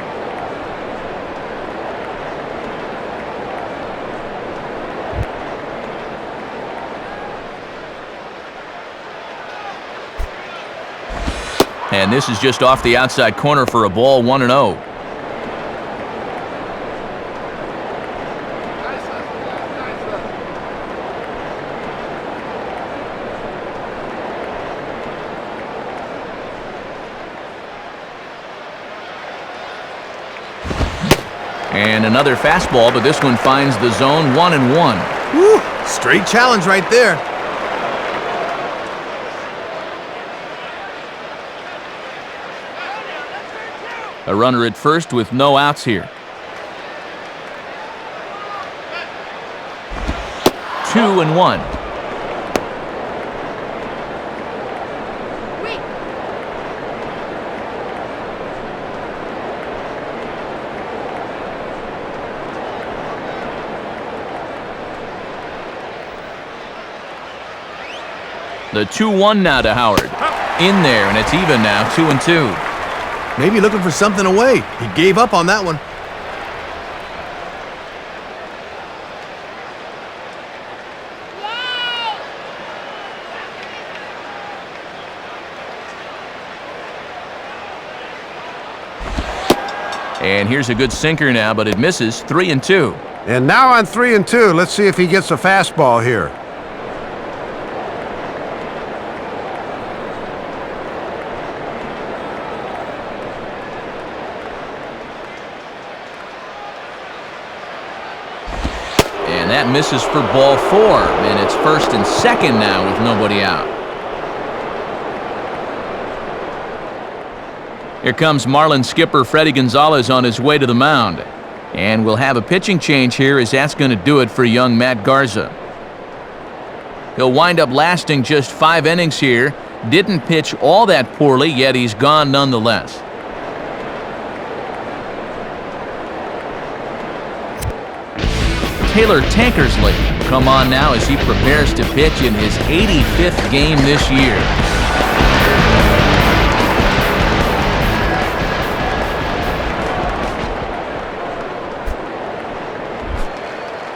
And this is just off the outside corner for a ball. 1-0. And another fastball, but this one finds the zone. 1-1. Woo! Straight challenge right there. A runner at first with no outs here. 2-1. The 2-1 now to Howard. In there, and it's even now. 2-2. Maybe looking for something away. He gave up on that one. And here's a good sinker now, but it misses. 3-2. And now on 3-2, let's see if he gets a fastball here. And that misses for ball 4. And it's first and second now with nobody out. Here comes Marlins skipper Freddie Gonzalez on his way to the mound. And we'll have a pitching change here, as that's going to do it for young Matt Garza. He'll wind up lasting just 5 innings here. Didn't pitch all that poorly, yet he's gone nonetheless. Taylor Tankersley come on now as he prepares to pitch in his 85th game this year.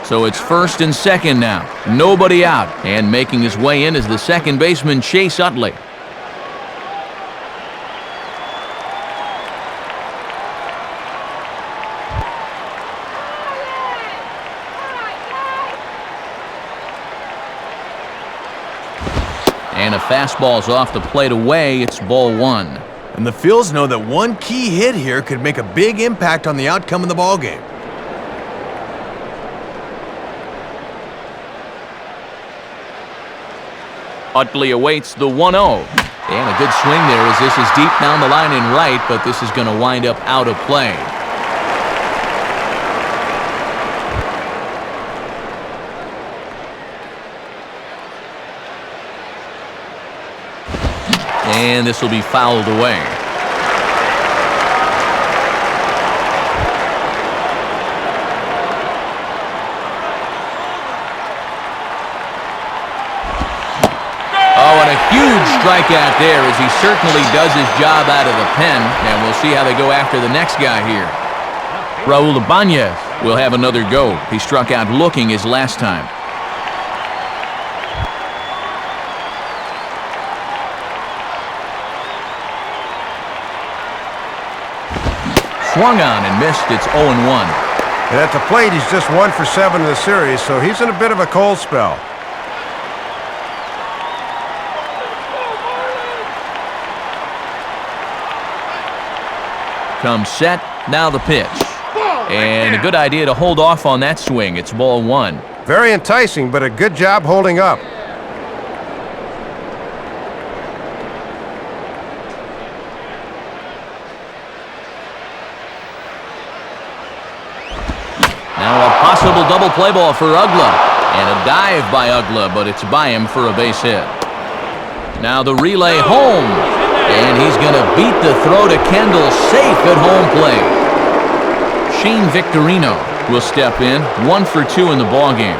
So it's first and second now. Nobody out. And making his way in is the second baseman, Chase Utley. And a fastball's off the plate away. It's ball 1. And the Phils know that one key hit here could make a big impact on the outcome of the ballgame. Utley awaits the 1-0. And a good swing there as this is deep down the line in right, but this is going to wind up out of play. And this will be fouled away. Huge strikeout there as he certainly does his job out of the pen, and we'll see how they go after the next guy here. Raul Ibanez will have another go. He struck out looking his last time. Swung on and missed. It's 0-1. And at the plate, he's just 1 for 7 in the series, so he's in a bit of a cold spell. Comes set, now the pitch. And a good idea to hold off on that swing. It's ball 1. Very enticing, but a good job holding up. Now a possible double play ball for Ugla. And a dive by Ugla, but it's by him for a base hit. Now the relay home. And he's going to beat the throw to Kendall, safe at home plate. Shane Victorino will step in, 1 for 2 in the ballgame.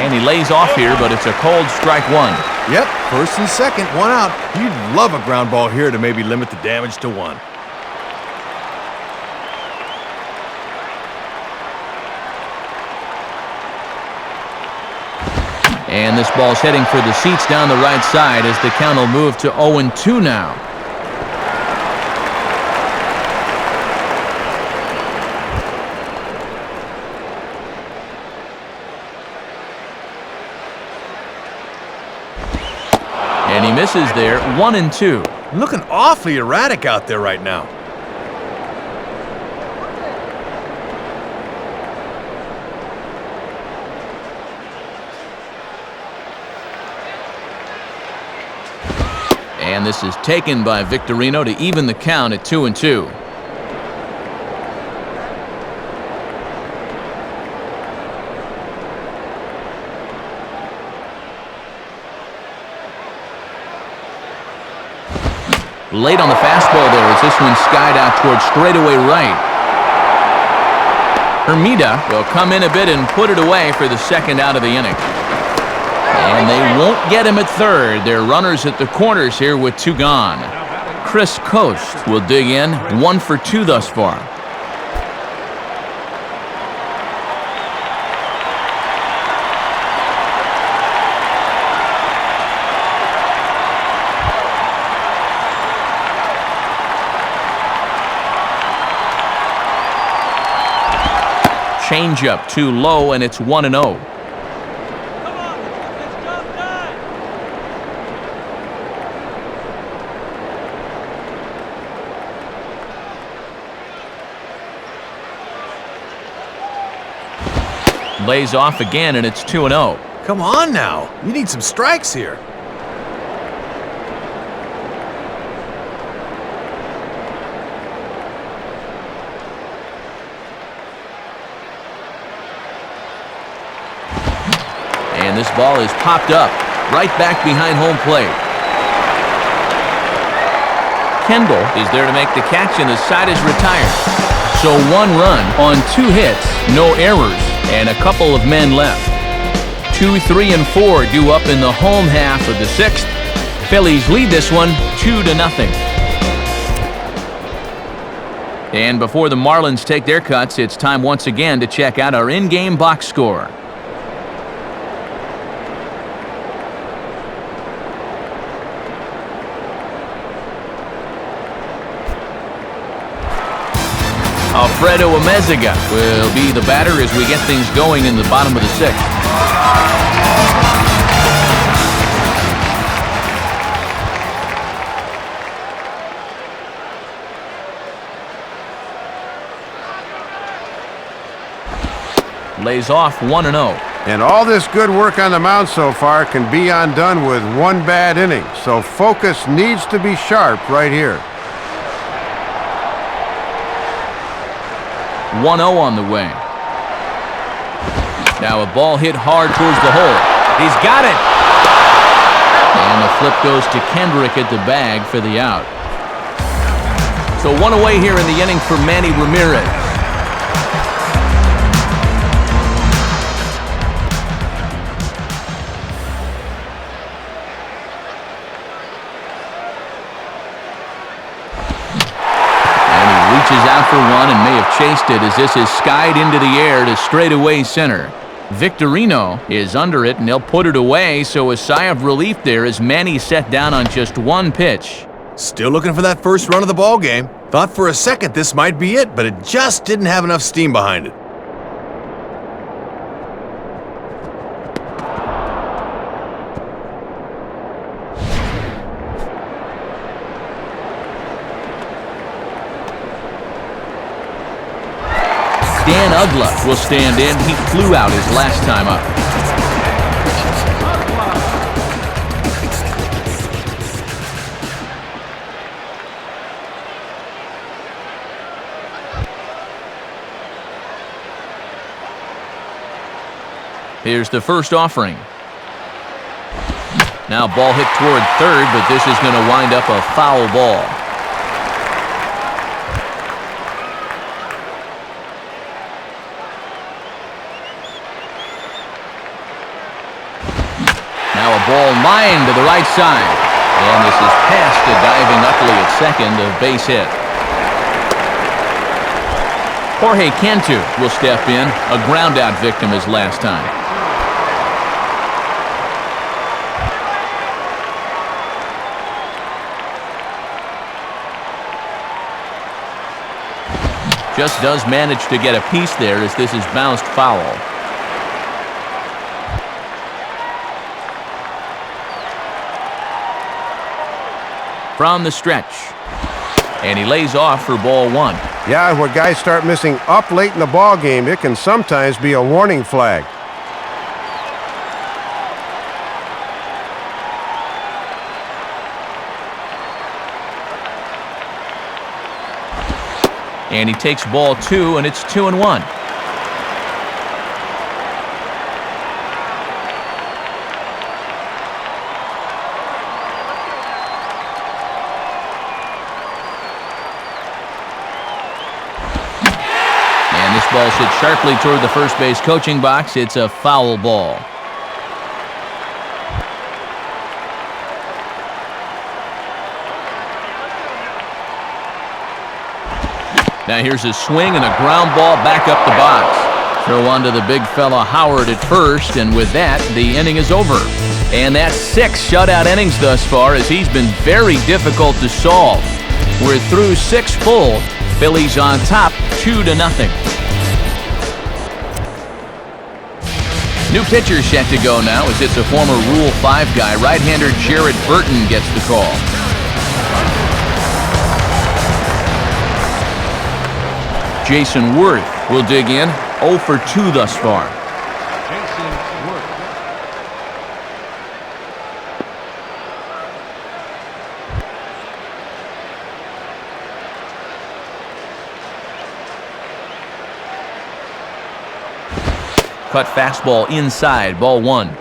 And he lays off here, but it's a cold strike 1. Yep, first and second, 1 out. You'd love a ground ball here to maybe limit the damage to 1. And this ball's heading for the seats down the right side as the count will move to 0-2 now. And he misses there, 1-2. Looking awfully erratic out there right now. And this is taken by Victorino to even the count at 2-2. Late on the fastball there as this one skied out towards straightaway right. Hermida will come in a bit and put it away for the second out of the inning. And they won't get him at third. They're runners at the corners here with 2 gone. Chris Coast will dig in, 1 for 2 thus far. Changeup too low, and it's 1-0. Lays off again, and it's 2-0. Come on now. You need some strikes here. And this ball is popped up right back behind home plate. Kendall is there to make the catch, and the side is retired. So 1 run on 2 hits, no errors, and a couple of men left. 2, 3, and 4 due up in the home half of the 6th. Phillies lead this one 2-0. And before the Marlins take their cuts, it's time once again to check out our in-game box score. Alfredo Amezaga will be the batter as we get things going in the bottom of the 6th. Lays off 1-0. And all this good work on the mound so far can be undone with 1 bad inning. So focus needs to be sharp right here. 1-0 on the way. Now a ball hit hard towards the hole. He's got it! And the flip goes to Kendrick at the bag for the out. So 1 away here in the inning for Manny Ramirez. Out for 1 and may have chased it as this is skied into the air to straightaway center. Victorino is under it, and they'll put it away, so a sigh of relief there as Manny set down on just one pitch. Still looking for that first run of the ball game. Thought for a second this might be it, but it just didn't have enough steam behind it. Dan Ugla will stand in. He flew out his last time up. Here's the first offering. Now ball hit toward third, but this is going to wind up a foul ball. Now a ball lined to the right side. And this is past a diving Utley at second, a base hit. Jorge Cantu will step in, a ground-out victim his last time. Just does manage to get a piece there as this is bounced foul. From the stretch. And he lays off for ball one. Yeah, when guys start missing up late in the ball game, it can sometimes be a warning flag. And he takes ball two, and it's 2-1. And this ball hit sharply toward the first base coaching box. It's a foul ball. Now here's a swing and a ground ball back up the box. Throw on to the big fella Howard at first, and with that, the inning is over. And that's 6 shutout innings thus far as he's been very difficult to solve. We're through 6 full. Phillies on top, 2-0. New pitcher set to go now as it's a former Rule 5 guy. Right-hander Jared Burton gets the call. Jason Worth will dig in, 0 for 2 thus far. Jason Worth. Cut fastball inside, ball 1.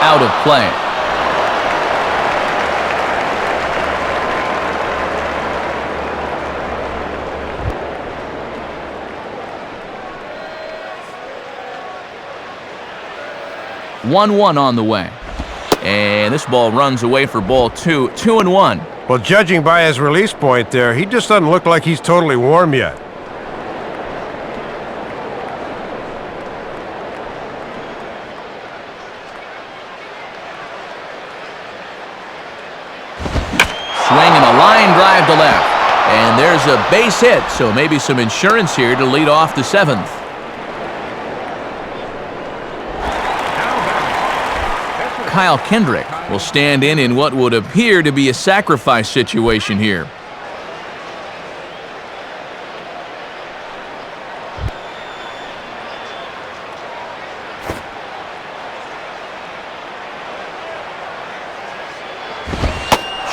Out of play. One on the way. And this ball runs away for ball 2. 2-1. Well, judging by his release point there, he just doesn't look like he's totally warm yet. Swing and a line drive to left. And there's a base hit, so maybe some insurance here to lead off the 7th. Kyle Kendrick will stand in what would appear to be a sacrifice situation here.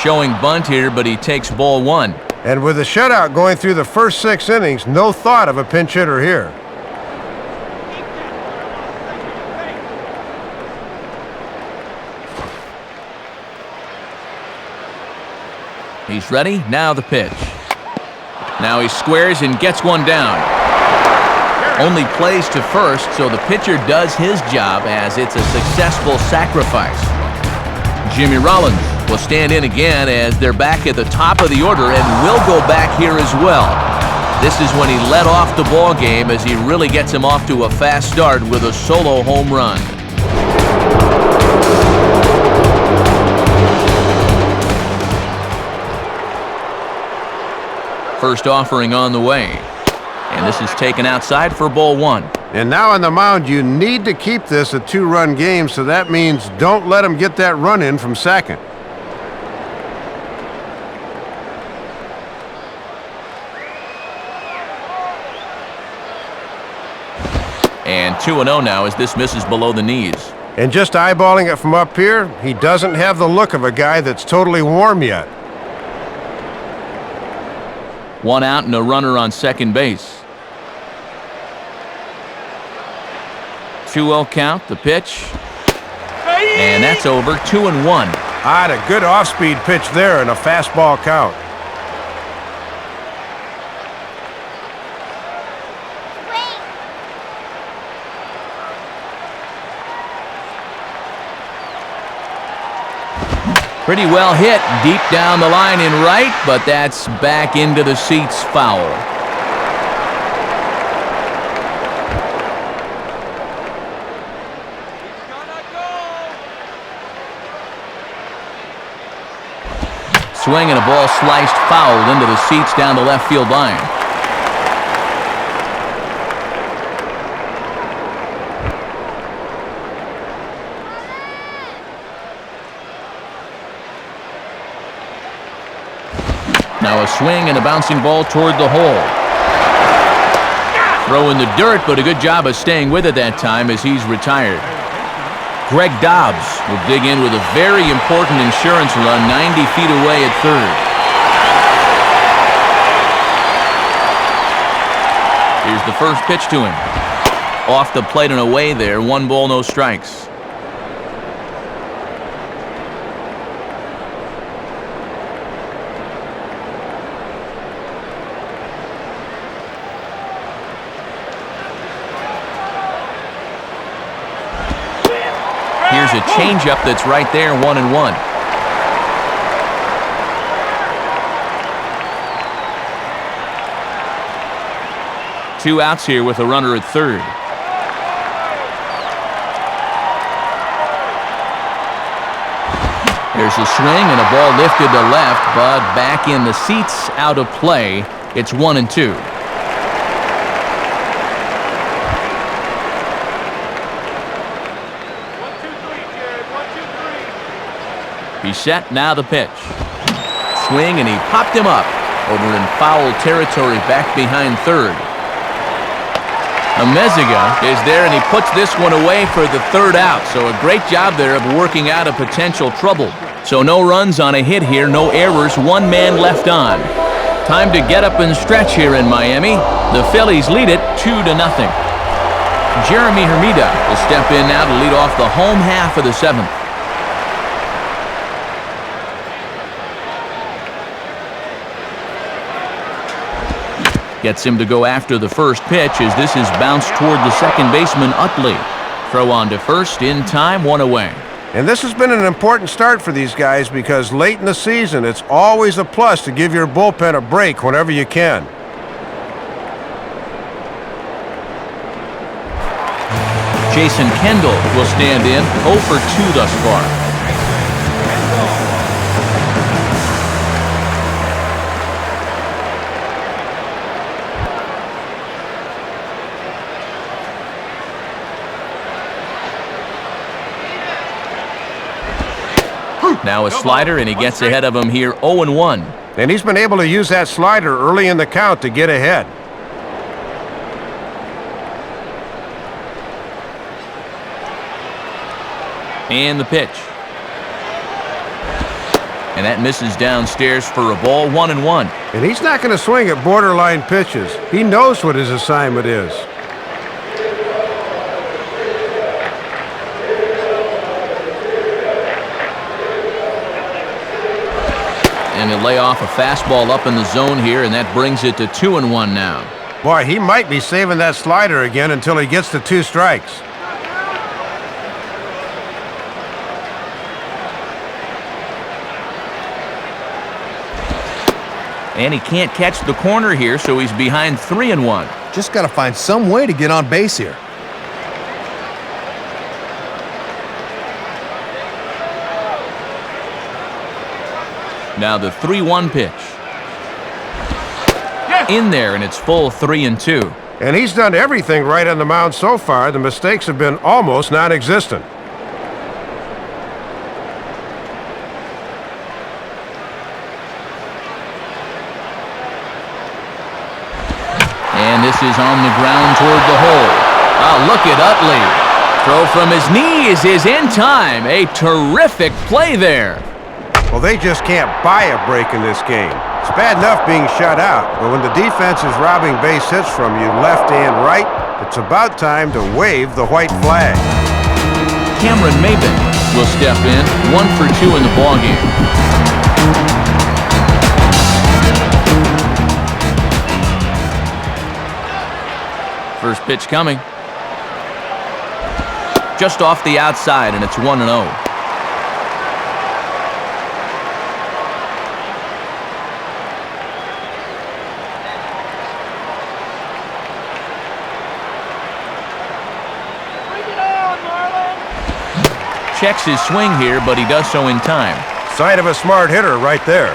Showing bunt here, but he takes ball 1. And with the shutout going through the first 6 innings, no thought of a pinch hitter here. He's ready. Now the pitch. Now he squares and gets one down. Only plays to first, so the pitcher does his job as it's a successful sacrifice. Jimmy Rollins will stand in again as they're back at the top of the order and will go back here as well. This is when he led off the ball game as he really gets him off to a fast start with a solo home run. First offering on the way. And this is taken outside for ball one. And now on the mound, you need to keep this a two-run game, so that means don't let them get that run in from second. And 2-0 now as this misses below the knees. And just eyeballing it from up here, he doesn't have the look of a guy that's totally warm yet. One out and a runner on second base. 2-0 count, the pitch. And that's over, 2-1. Ah, a good off-speed pitch there and a fastball count. Pretty well hit deep down the line in right, but that's back into the seats, foul. Swing and a ball sliced foul into the seats down the left field line. Now a swing and a bouncing ball toward the hole. Throw in the dirt, but a good job of staying with it that time as he's retired. Greg Dobbs will dig in with a very important insurance run 90 feet away at third. Here's the first pitch to him. Off the plate and away there, 1 ball, no strikes. Here's a changeup that's right there, 1-1. Two outs here with a runner at third. There's a swing and a ball lifted to left, but back in the seats, out of play. It's 1-2. He's set, now the pitch. Swing, and he popped him up over in foul territory back behind third. Meziga is there, and he puts this one away for the third out. So a great job there of working out a potential trouble. So no runs on a hit here, no errors, 1 man left on. Time to get up and stretch here in Miami. The Phillies lead it 2-0. Jeremy Hermida will step in now to lead off the home half of the 7th. Gets him to go after the first pitch as this is bounced toward the second baseman, Utley. Throw on to first, in time, 1 away. And this has been an important start for these guys because late in the season, it's always a plus to give your bullpen a break whenever you can. Jason Kendall will stand in, 0 for 2 thus far. Now a slider, and he gets ahead of him here, 0-1. And he's been able to use that slider early in the count to get ahead. And the pitch. And that misses downstairs for a ball, 1-1. And he's not going to swing at borderline pitches. He knows what his assignment is. and he'll lay off a fastball up in the zone here, and that brings it to 2-1 now. Boy, he might be saving that slider again until he gets to 2 strikes. And he can't catch the corner here, so he's behind 3-1. Just got to find some way to get on base here. Now the 3-1 pitch. In there, and it's full 3-2. And he's done everything right on the mound so far. The mistakes have been almost non-existent. And this is on the ground toward the hole. Oh, look at Utley. Throw from his knees is in time. A terrific play there. Well, they just can't buy a break in this game. It's bad enough being shut out, but when the defense is robbing base hits from you left and right, it's about time to wave the white flag. Cameron Maben will step in, 1 for 2 in the ballgame. First pitch coming. Just off the outside, and it's 1-0. Checks his swing here, but he does so in time. Sign of a smart hitter right there.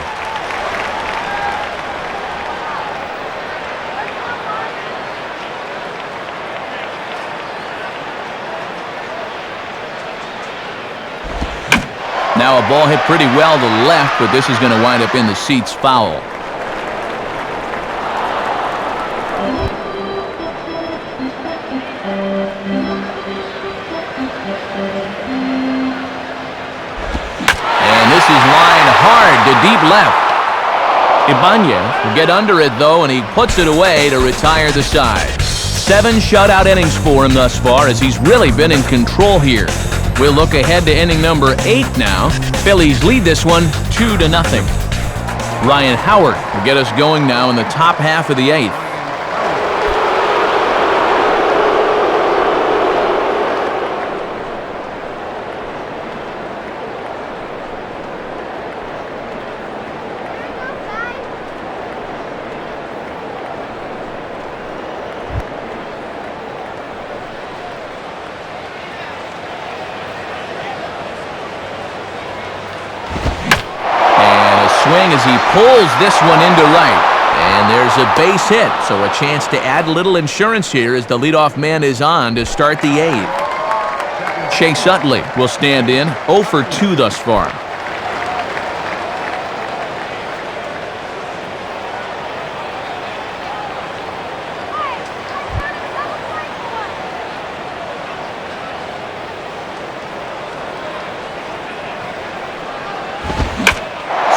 Now a ball hit pretty well to left, but this is going to wind up in the seats foul. This is line hard to deep left. Ibanez will get under it, though, and he puts it away to retire the side. 7 shutout innings for him thus far, as he's really been in control here. We'll look ahead to inning number 8 now. Phillies lead this one 2-0. Ryan Howard will get us going now in the top half of the 8th. Swing as he pulls this one into right. And there's a base hit, so a chance to add a little insurance here as the leadoff man is on to start the 8th. Chase Utley will stand in, 0 for 2 thus far.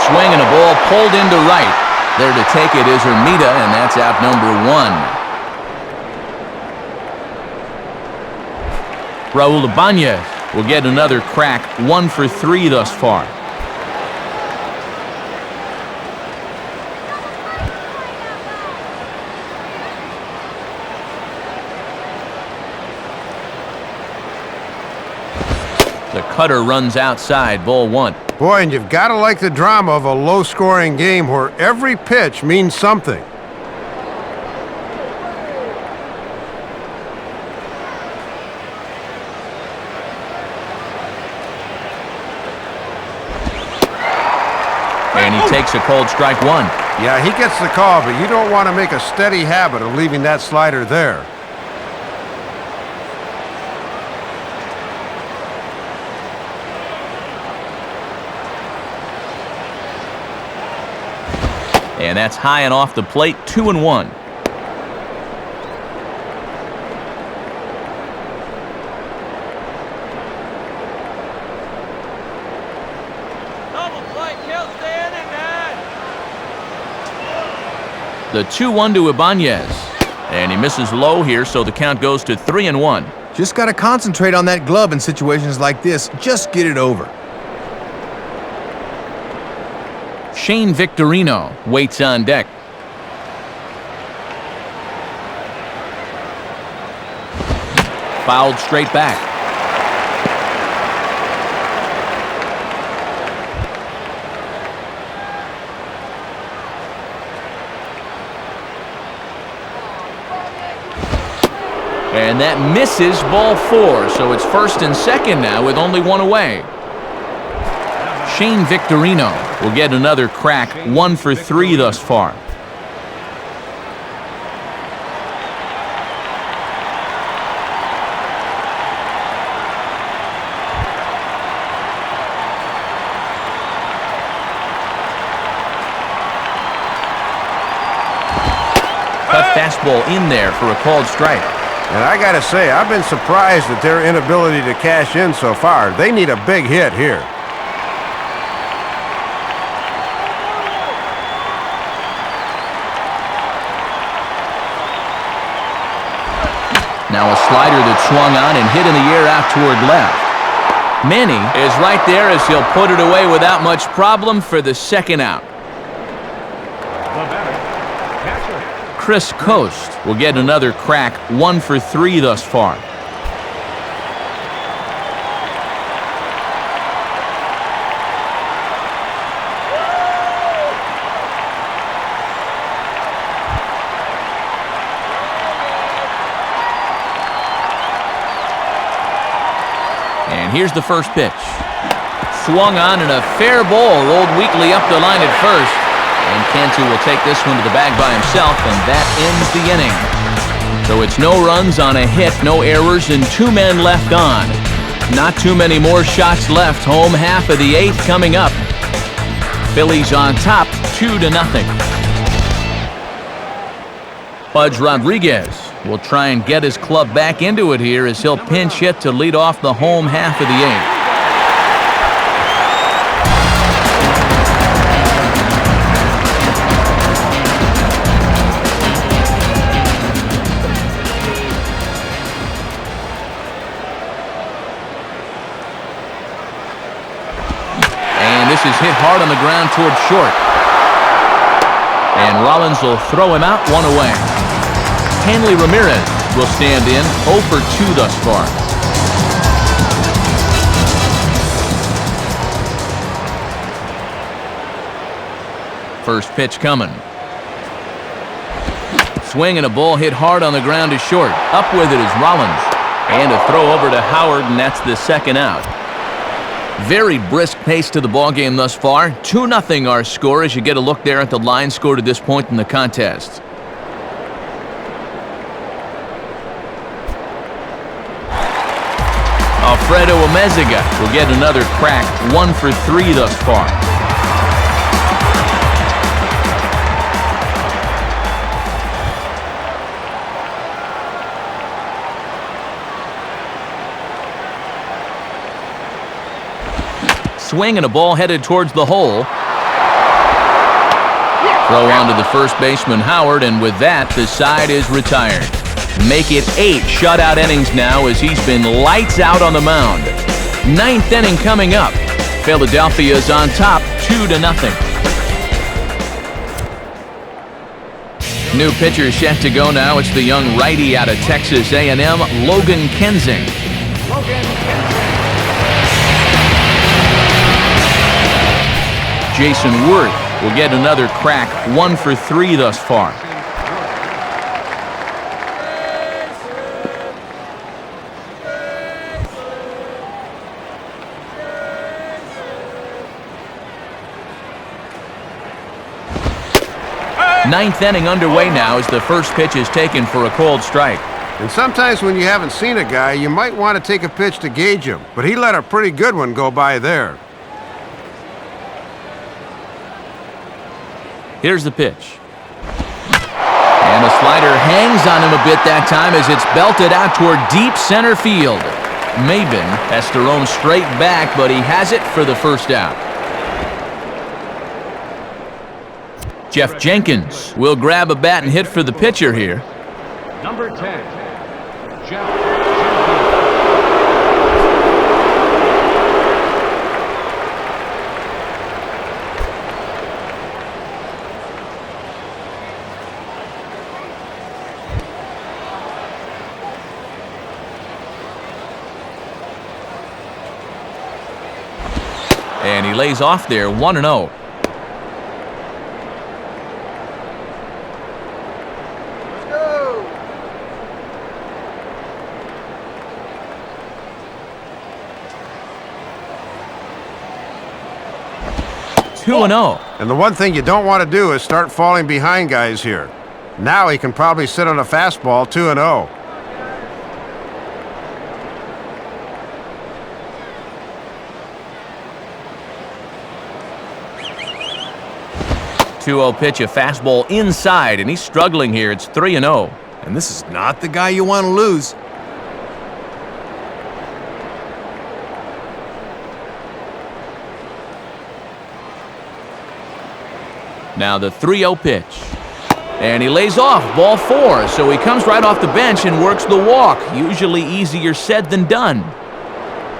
Swing and a ball pulled into right. There to take it is Hermida, and that's out number 1. Raul Ibanez will get another crack, 1 for 3 thus far. The cutter runs outside, ball 1. Boy, and you've got to like the drama of a low-scoring game where every pitch means something. And he takes a cold strike 1. Yeah, he gets the call, but you don't want to make a steady habit of leaving that slider there. And that's high and off the plate, 2-1. Double play kills the inning, man. The 2-1 to Ibanez. And he misses low here, so the count goes to 3-1. Just got to concentrate on that glove in situations like this. Just get it over. Shane Victorino waits on deck. Fouled straight back. And that misses, ball 4. So it's first and second now with only one away. Shane Victorino will get another crack, 1 for 3 thus far. Cut fastball in there for a called strike. And I gotta say, I've been surprised at their inability to cash in so far. They need a big hit here. Now a slider that swung on and hit in the air out toward left. Manny is right there as he'll put it away without much problem for the second out. Chris Coast will get another crack, 1 for 3 thus far. And here's the first pitch. Swung on and a fair ball rolled weakly up the line at first. And Cantu will take this one to the bag by himself, and that ends the inning. So it's no runs on a hit, no errors, and 2 men left on. Not too many more shots left. Home half of the 8th coming up. Phillies on top, 2-0. Pudge Rodriguez will try and get his club back into it here as he'll pinch hit to lead off the home half of the 8th. This is hit hard on the ground toward short. And Rollins will throw him out, 1 away. Hanley Ramirez will stand in, 0 for 2 thus far. First pitch coming. Swing and a ball hit hard on the ground to short. Up with it is Rollins. And a throw over to Howard, and that's the second out. Very brisk pace to the ballgame thus far. 2-0 our score as you get a look there at the line score to this point in the contest. Alfredo Amezaga will get another crack, 1 for 3 thus far. Swing and a ball headed towards the hole. Throw on to the first baseman Howard, and with that, the side is retired. Make it 8 shutout innings now as he's been lights out on the mound. 9th inning coming up. Philadelphia's on top, 2-0. New pitcher set to go now. It's the young righty out of Texas A&M, Logan Kensing. Jason Worth will get another crack, 1 for 3 thus far. Ninth inning underway now as the first pitch is taken for a called strike. And sometimes when you haven't seen a guy, you might want to take a pitch to gauge him, but he let a pretty good one go by there. Here's the pitch. And the slider hangs on him a bit that time as it's belted out toward deep center field. Maben has to roam straight back, but he has it for the first out. Jeff Jenkins will grab a bat and hit for the pitcher here. Number 10, Jeff Jenkins. And he lays off there, 1-0. Let's go. 2-0. And the one thing you don't want to do is start falling behind guys here. Now he can probably sit on a fastball, 2-0. Pitch, a fastball inside, and he's struggling here. It's 3-0. And this is not the guy you want to lose. Now the 3-0 pitch. And he lays off, ball 4. So he comes right off the bench and works the walk. Usually easier said than done.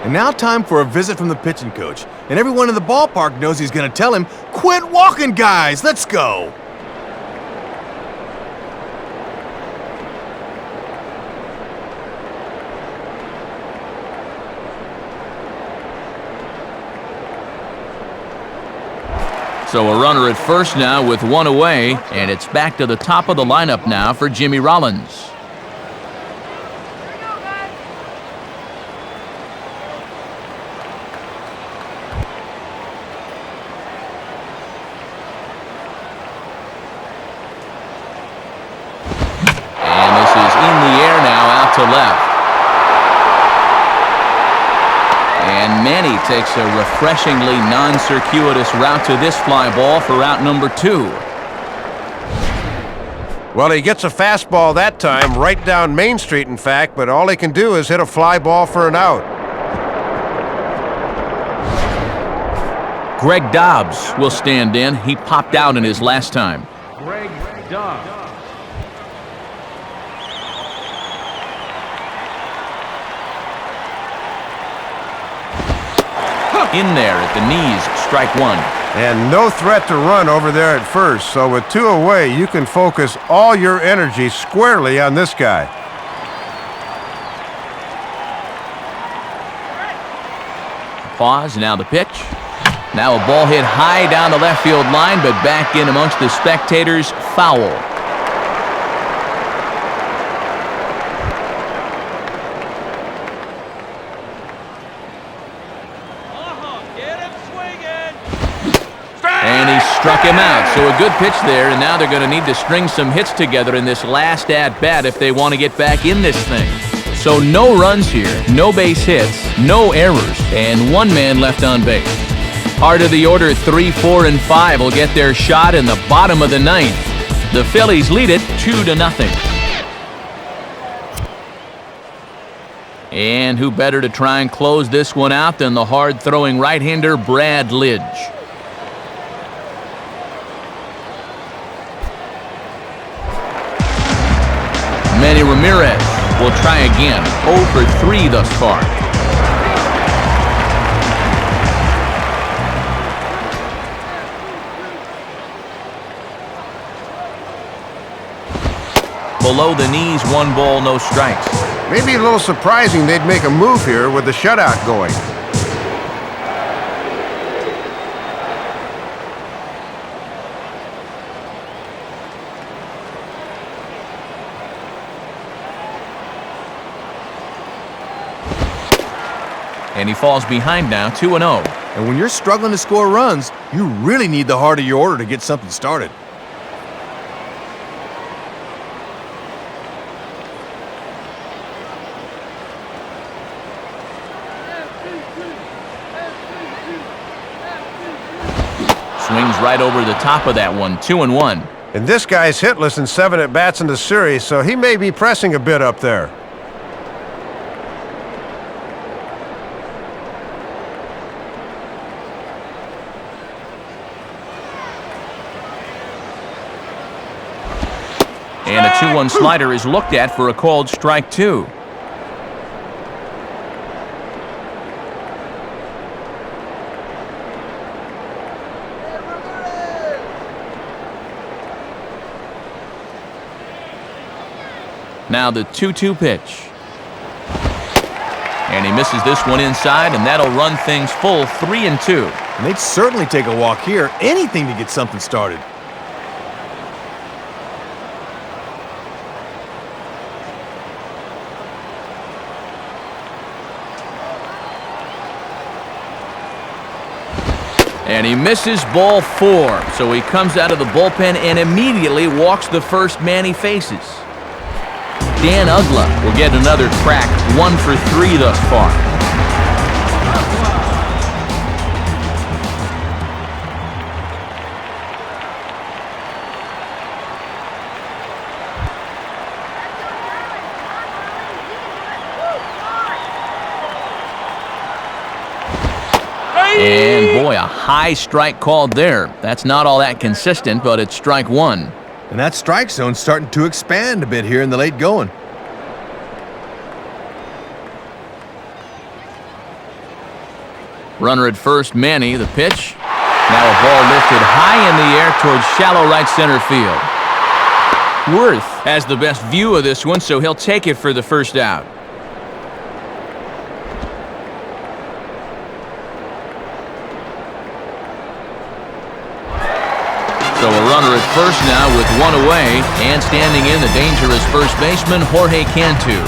And now time for a visit from the pitching coach. And everyone in the ballpark knows he's going to tell him, "Quit walking, guys, let's go." So a runner at first now with 1 away, and it's back to the top of the lineup now for Jimmy Rollins. And this is in the air now, out to left. And Manny takes a refreshingly non-circuitous route to this fly ball for out number 2. Well, he gets a fastball that time, right down Main Street, in fact, but all he can do is hit a fly ball for an out. Greg Dobbs will stand in. He popped out in his last time. Greg Dobbs. In there at the knees, strike 1. And no threat to run over there at first, so with 2 away, you can focus all your energy squarely on this guy. Pause, now the pitch. Now a ball hit high down the left field line, but back in amongst the spectators, foul. And he struck him out. So a good pitch there, and now they're going to need to string some hits together in this last at-bat if they want to get back in this thing. So no runs here, no base hits, no errors, and 1 man left on base. Heart of the order, 3, 4, and 5 will get their shot in the bottom of the 9th. The Phillies lead it 2-0. And who better to try and close this one out than the hard-throwing right-hander Brad Lidge. Manny Ramirez will try again. 0 for 3 thus far. Below the knees, 1 ball, no strikes. Maybe a little surprising they'd make a move here with the shutout going. And he falls behind now, 2-0. And when you're struggling to score runs, you really need the heart of your order to get something started. Swings right over the top of that one, 2-1. And this guy's hitless in 7 at-bats in the series, so he may be pressing a bit up there. And a 2-1 slider is looked at for a called strike 2. Now the 2-2 pitch. And he misses this one inside, and that'll run things full 3-2. And they'd certainly take a walk here. Anything to get something started. And he misses ball 4, so he comes out of the bullpen and immediately walks the first man he faces. Dan Ugla will get another crack, 1 for 3 thus far. And boy, a high strike called there. That's not all that consistent, but it's strike 1. And that strike zone's starting to expand a bit here in the late going. Runner at first, Manny, the pitch. Now a ball lifted high in the air towards shallow right center field. Worth has the best view of this one, so he'll take it for the first out. So a runner at first now with 1 away, and standing in the dangerous first baseman, Jorge Cantu.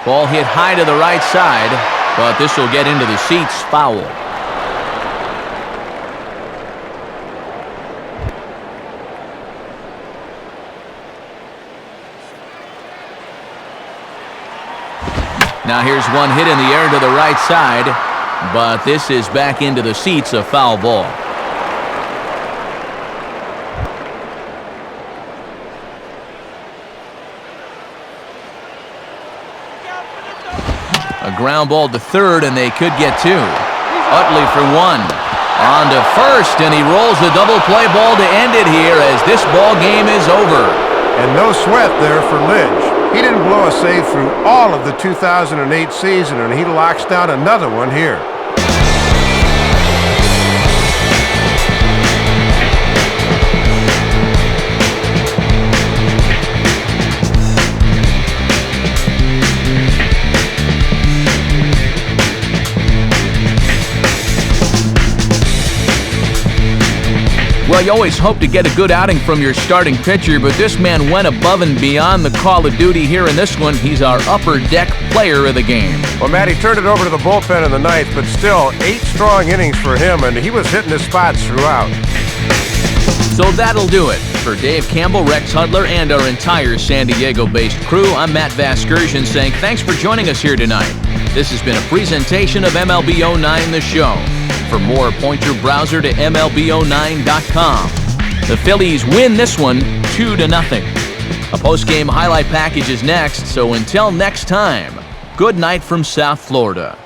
Ball hit high to the right side, but this will get into the seats, foul. Now here's one hit in the air to the right side, but this is back into the seats, a foul ball. A ground ball to third, and they could get 2. Utley for 1. On to first, and he rolls the double play ball to end it here as this ball game is over. And no sweat there for Lidge. He didn't blow a save through all of the 2008 season, and he locks down another one here. Well, you always hope to get a good outing from your starting pitcher, but this man went above and beyond the call of duty here in this one. He's our upper deck player of the game. Well, Matt, he turned it over to the bullpen in the 9th, but still 8 strong innings for him, and he was hitting his spots throughout. So that'll do it. For Dave Campbell, Rex Hudler, and our entire San Diego-based crew, I'm Matt Vasgersian saying thanks for joining us here tonight. This has been a presentation of MLB 09 The Show. For more, point your browser to MLB09.com. The Phillies win this one 2-0. A post-game highlight package is next, so until next time, good night from South Florida.